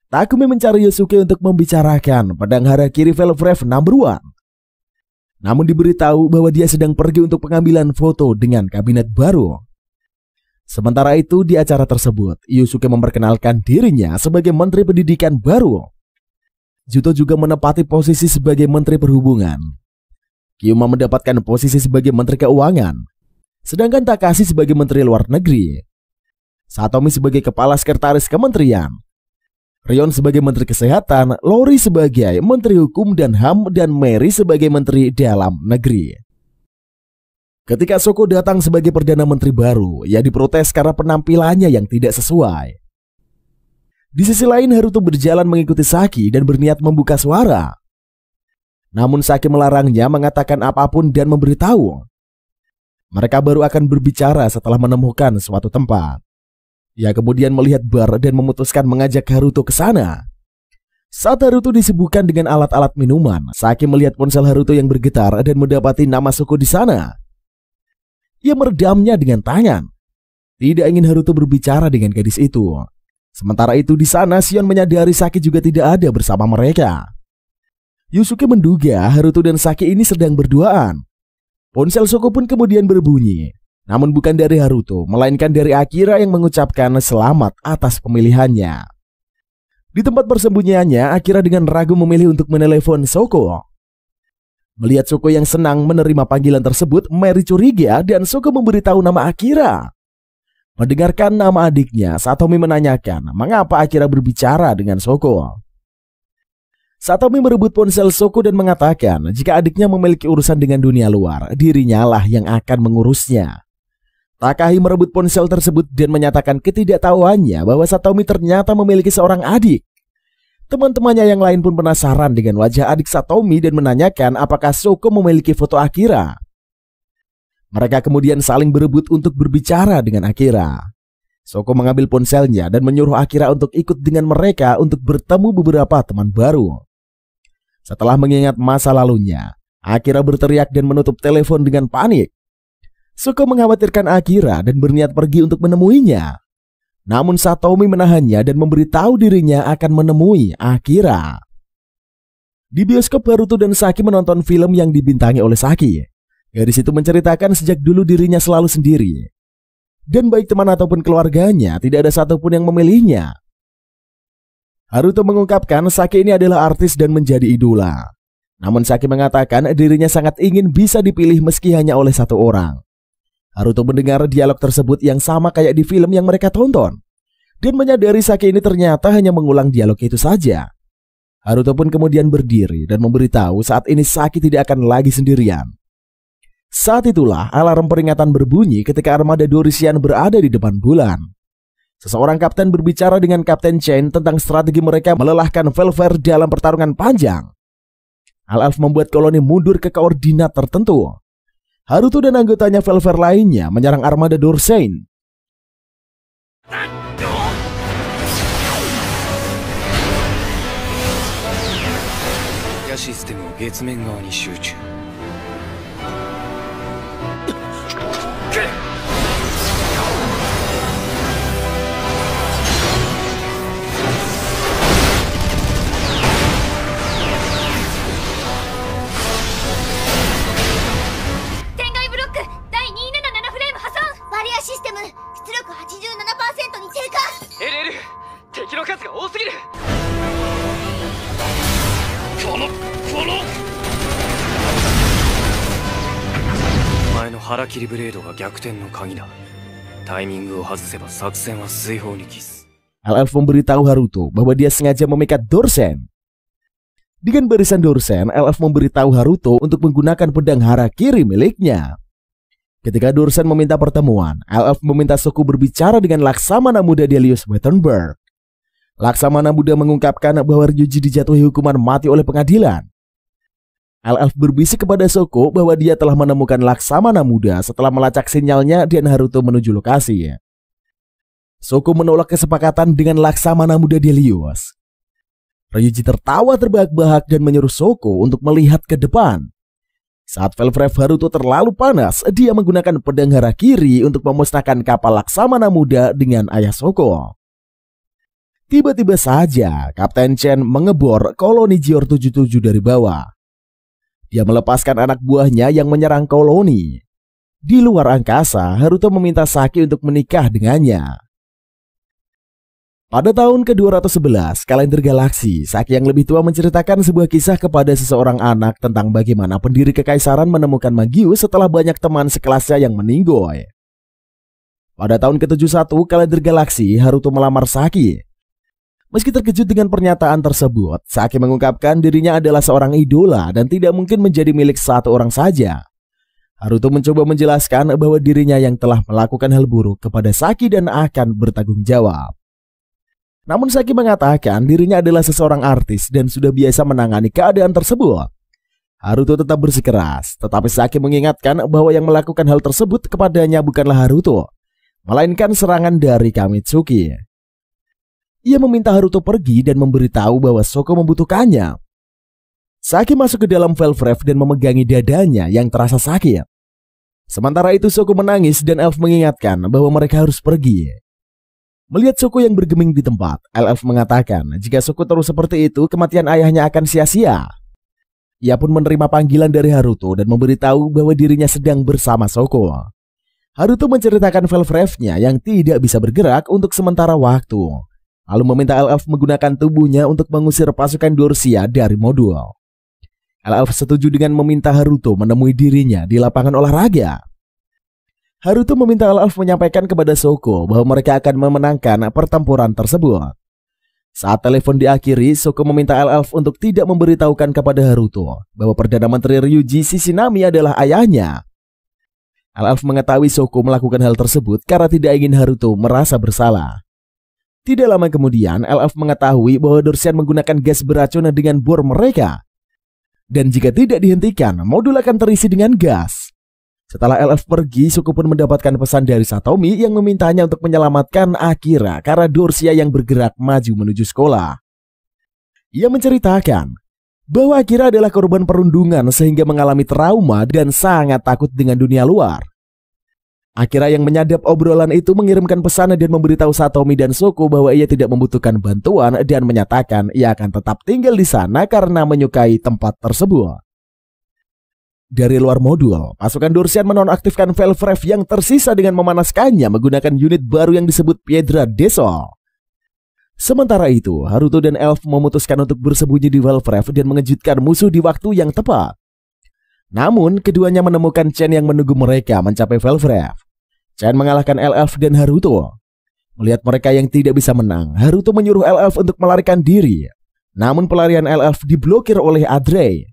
Takumi mencari Yosuke untuk membicarakan pedang Harakiri Valve Rev No. 1. Namun diberitahu bahwa dia sedang pergi untuk pengambilan foto dengan kabinet baru. Sementara itu di acara tersebut, Yosuke memperkenalkan dirinya sebagai Menteri Pendidikan baru. Juto juga menempati posisi sebagai Menteri Perhubungan. Kyuma mendapatkan posisi sebagai Menteri Keuangan, sedangkan Takashi sebagai Menteri Luar Negeri. Satomi sebagai Kepala Sekretaris Kementerian. Rion sebagai Menteri Kesehatan, Lori sebagai Menteri Hukum dan HAM, dan Mary sebagai Menteri Dalam Negeri. Ketika Shoko datang sebagai Perdana Menteri baru, ia diprotes karena penampilannya yang tidak sesuai. Di sisi lain, Haruto berjalan mengikuti Saki dan berniat membuka suara. Namun Saki melarangnya mengatakan apapun dan memberitahu mereka baru akan berbicara setelah menemukan suatu tempat. Ia kemudian melihat bar dan memutuskan mengajak Haruto ke sana. Saat Haruto disibukkan dengan alat-alat minuman, Saki melihat ponsel Haruto yang bergetar dan mendapati nama Shoko di sana. Ia meredamnya dengan tangan. Tidak ingin Haruto berbicara dengan gadis itu. Sementara itu di sana Shion menyadari Saki juga tidak ada bersama mereka. Yosuke menduga Haruto dan Saki ini sedang berduaan. Ponsel Shoko pun kemudian berbunyi. Namun bukan dari Haruto, melainkan dari Akira yang mengucapkan selamat atas pemilihannya. Di tempat persembunyiannya, Akira dengan ragu memilih untuk menelepon Shoko. Melihat Shoko yang senang menerima panggilan tersebut, Mary curiga dan Shoko memberitahu nama Akira. Mendengarkan nama adiknya, Satomi menanyakan mengapa Akira berbicara dengan Shoko. Satomi merebut ponsel Shoko dan mengatakan jika adiknya memiliki urusan dengan dunia luar, dirinya lah yang akan mengurusnya. Takahi merebut ponsel tersebut dan menyatakan ketidaktahuannya bahwa Satomi ternyata memiliki seorang adik. Teman-temannya yang lain pun penasaran dengan wajah adik Satomi dan menanyakan apakah Shoko memiliki foto Akira. Mereka kemudian saling berebut untuk berbicara dengan Akira. Shoko mengambil ponselnya dan menyuruh Akira untuk ikut dengan mereka untuk bertemu beberapa teman baru. Setelah mengingat masa lalunya, Akira berteriak dan menutup telepon dengan panik. Shoko mengkhawatirkan Akira dan berniat pergi untuk menemuinya. Namun Satomi menahannya dan memberitahu dirinya akan menemui Akira. Di bioskop, Haruto dan Saki menonton film yang dibintangi oleh Saki. Gadis itu menceritakan sejak dulu dirinya selalu sendiri. Dan baik teman ataupun keluarganya, tidak ada satupun yang memilihnya. Haruto mengungkapkan Saki ini adalah artis dan menjadi idola. Namun Saki mengatakan dirinya sangat ingin bisa dipilih meski hanya oleh satu orang. Haruto mendengar dialog tersebut yang sama kayak di film yang mereka tonton dan menyadari Saki ini ternyata hanya mengulang dialog itu saja. Haruto pun kemudian berdiri dan memberitahu saat ini Saki tidak akan lagi sendirian. Saat itulah alarm peringatan berbunyi ketika armada Dorisian berada di depan bulan. Seseorang kapten berbicara dengan Kapten Chen tentang strategi mereka melelahkan Velver dalam pertarungan panjang. Al-Elf membuat koloni mundur ke koordinat tertentu. Haruto dan anggotanya Velver lainnya menyerang armada Dorsen. Harakiri Blade が逆転の鍵だ。タイミングを外せば作戦は水泡に帰す。Al-Elf memberitahu Haruto bahwa dia sengaja memikat Dorsen. Dengan barisan Dorsen, Al-Elf memberitahu Haruto untuk menggunakan pedang Harakiri miliknya. Ketika Dorsen meminta pertemuan, Al-Elf meminta Shoko berbicara dengan Laksamana Muda Delius Wettenberg. Laksamana Muda mengungkapkan bahwa Ryuji dijatuhi hukuman mati oleh pengadilan. Al-Elf berbisik kepada Shoko bahwa dia telah menemukan Laksamana Muda setelah melacak sinyalnya dan Haruto menuju lokasi. Shoko menolak kesepakatan dengan Laksamana muda Delius. Ryuji tertawa terbahak-bahak dan menyuruh Shoko untuk melihat ke depan. Saat Velvref Haruto terlalu panas, dia menggunakan pedang harakiri untuk memusnahkan kapal Laksamana muda dengan ayah Shoko. Tiba-tiba saja, Kapten Chen mengebor koloni Gior 77 dari bawah. Dia melepaskan anak buahnya yang menyerang koloni. Di luar angkasa, Haruto meminta Saki untuk menikah dengannya. Pada tahun ke-211 kalender galaksi, Saki yang lebih tua menceritakan sebuah kisah kepada seseorang anak tentang bagaimana pendiri kekaisaran menemukan Magius setelah banyak teman sekelasnya yang meninggoy. Pada tahun ke-71 kalender galaksi, Haruto melamar Saki. Meski terkejut dengan pernyataan tersebut, Saki mengungkapkan dirinya adalah seorang idola dan tidak mungkin menjadi milik satu orang saja. Haruto mencoba menjelaskan bahwa dirinya yang telah melakukan hal buruk kepada Saki dan akan bertanggung jawab. Namun Saki mengatakan dirinya adalah seseorang artis dan sudah biasa menangani keadaan tersebut. Haruto tetap bersikeras, tetapi Saki mengingatkan bahwa yang melakukan hal tersebut kepadanya bukanlah Haruto, melainkan serangan dari Kamitsuki. Ia meminta Haruto pergi dan memberitahu bahwa Shoko membutuhkannya. Saki masuk ke dalam Velvref dan memegangi dadanya yang terasa sakit. Sementara itu Shoko menangis dan Elf mengingatkan bahwa mereka harus pergi. Melihat Shoko yang bergeming di tempat, Elf mengatakan jika Shoko terus seperti itu, kematian ayahnya akan sia-sia. Ia pun menerima panggilan dari Haruto dan memberitahu bahwa dirinya sedang bersama Shoko. Haruto menceritakan Velvrefnya yang tidak bisa bergerak untuk sementara waktu, lalu meminta Elf menggunakan tubuhnya untuk mengusir pasukan Dorsia dari modul. Elf setuju dengan meminta Haruto menemui dirinya di lapangan olahraga. Haruto meminta Elf menyampaikan kepada Shoko bahwa mereka akan memenangkan pertempuran tersebut. Saat telepon diakhiri, Shoko meminta Elf untuk tidak memberitahukan kepada Haruto bahwa Perdana Menteri Ryuji Shishinami adalah ayahnya. Elf mengetahui Shoko melakukan hal tersebut karena tidak ingin Haruto merasa bersalah. Tidak lama kemudian, Elf mengetahui bahwa Dorsian menggunakan gas beracun dengan bor mereka. Dan jika tidak dihentikan, modul akan terisi dengan gas. Setelah Elf pergi, Shoko pun mendapatkan pesan dari Satomi yang memintanya untuk menyelamatkan Akira karena Dorsia yang bergerak maju menuju sekolah. Ia menceritakan bahwa Akira adalah korban perundungan sehingga mengalami trauma dan sangat takut dengan dunia luar. Akira yang menyadap obrolan itu mengirimkan pesan dan memberitahu Satomi dan Shoko bahwa ia tidak membutuhkan bantuan dan menyatakan ia akan tetap tinggal di sana karena menyukai tempat tersebut. Dari luar modul, pasukan Dorsian menonaktifkan Velvref yang tersisa dengan memanaskannya menggunakan unit baru yang disebut Piedra Desol. Sementara itu, Haruto dan Elf memutuskan untuk bersembunyi di Velvref dan mengejutkan musuh di waktu yang tepat. Namun, keduanya menemukan Chen yang menunggu mereka mencapai Velvref. Chen mengalahkan Elf dan Haruto. Melihat mereka yang tidak bisa menang, Haruto menyuruh Elf untuk melarikan diri. Namun pelarian Elf diblokir oleh Adrei.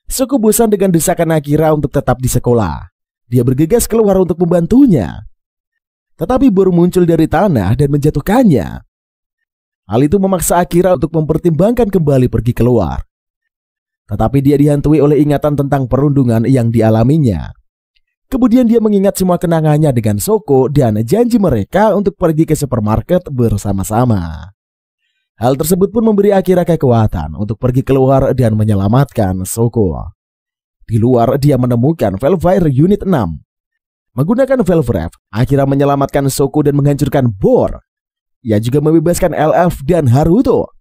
Shoko bosan dengan desakan Akira untuk tetap di sekolah. Dia bergegas keluar untuk membantunya. Tetapi baru muncul dari tanah dan menjatuhkannya. Hal itu memaksa Akira untuk mempertimbangkan kembali pergi keluar. Tetapi dia dihantui oleh ingatan tentang perundungan yang dialaminya. Kemudian dia mengingat semua kenangannya dengan Shoko dan janji mereka untuk pergi ke supermarket bersama-sama. Hal tersebut pun memberi Akira kekuatan untuk pergi keluar dan menyelamatkan Shoko. Di luar dia menemukan Velfire Unit 6. Menggunakan Velvref, Akira menyelamatkan Shoko dan menghancurkan bor. Ia juga membebaskan Elf dan Haruto.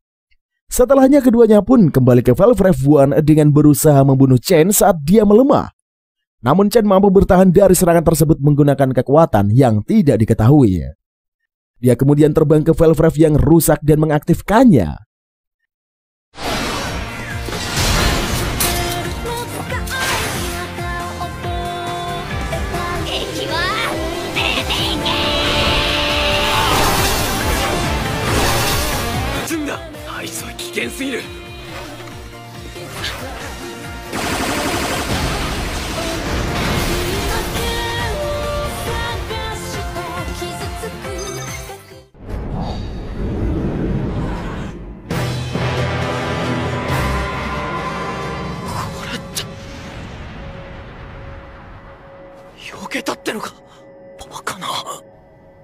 Setelahnya keduanya pun kembali ke Velvref One dengan berusaha membunuh Chen saat dia melemah. Namun Chen mampu bertahan dari serangan tersebut menggunakan kekuatan yang tidak diketahui. Dia kemudian terbang ke Velvref yang rusak dan mengaktifkannya.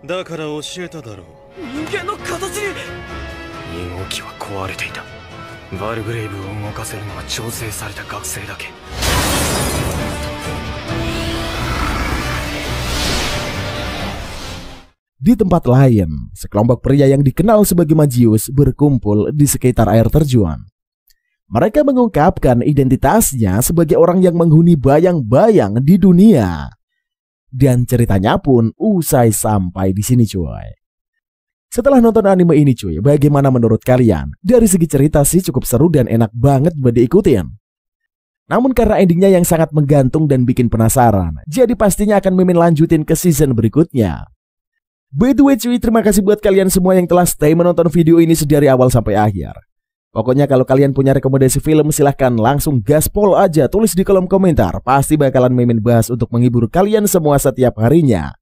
だから教えただろう。人間の形に。2号機は壊れていた。バルグレイブを動かせるのは調整された学生だけ。Di tempat lain, sekelompok pria yang dikenal sebagai Magius berkumpul di sekitar air terjun. Mereka mengungkapkan identitasnya sebagai orang yang menghuni bayang-bayang di dunia. Dan ceritanya pun usai sampai di sini cuy. Setelah nonton anime ini cuy, bagaimana menurut kalian? Dari segi cerita sih cukup seru dan enak banget buat diikutin. Namun karena endingnya yang sangat menggantung dan bikin penasaran, jadi pastinya akan Mimin lanjutin ke season berikutnya. By the way cuy, terima kasih buat kalian semua yang telah stay menonton video ini dari awal sampai akhir. Pokoknya kalau kalian punya rekomendasi film silahkan langsung gaspol aja, tulis di kolom komentar. Pasti bakalan Mimin bahas untuk menghibur kalian semua setiap harinya.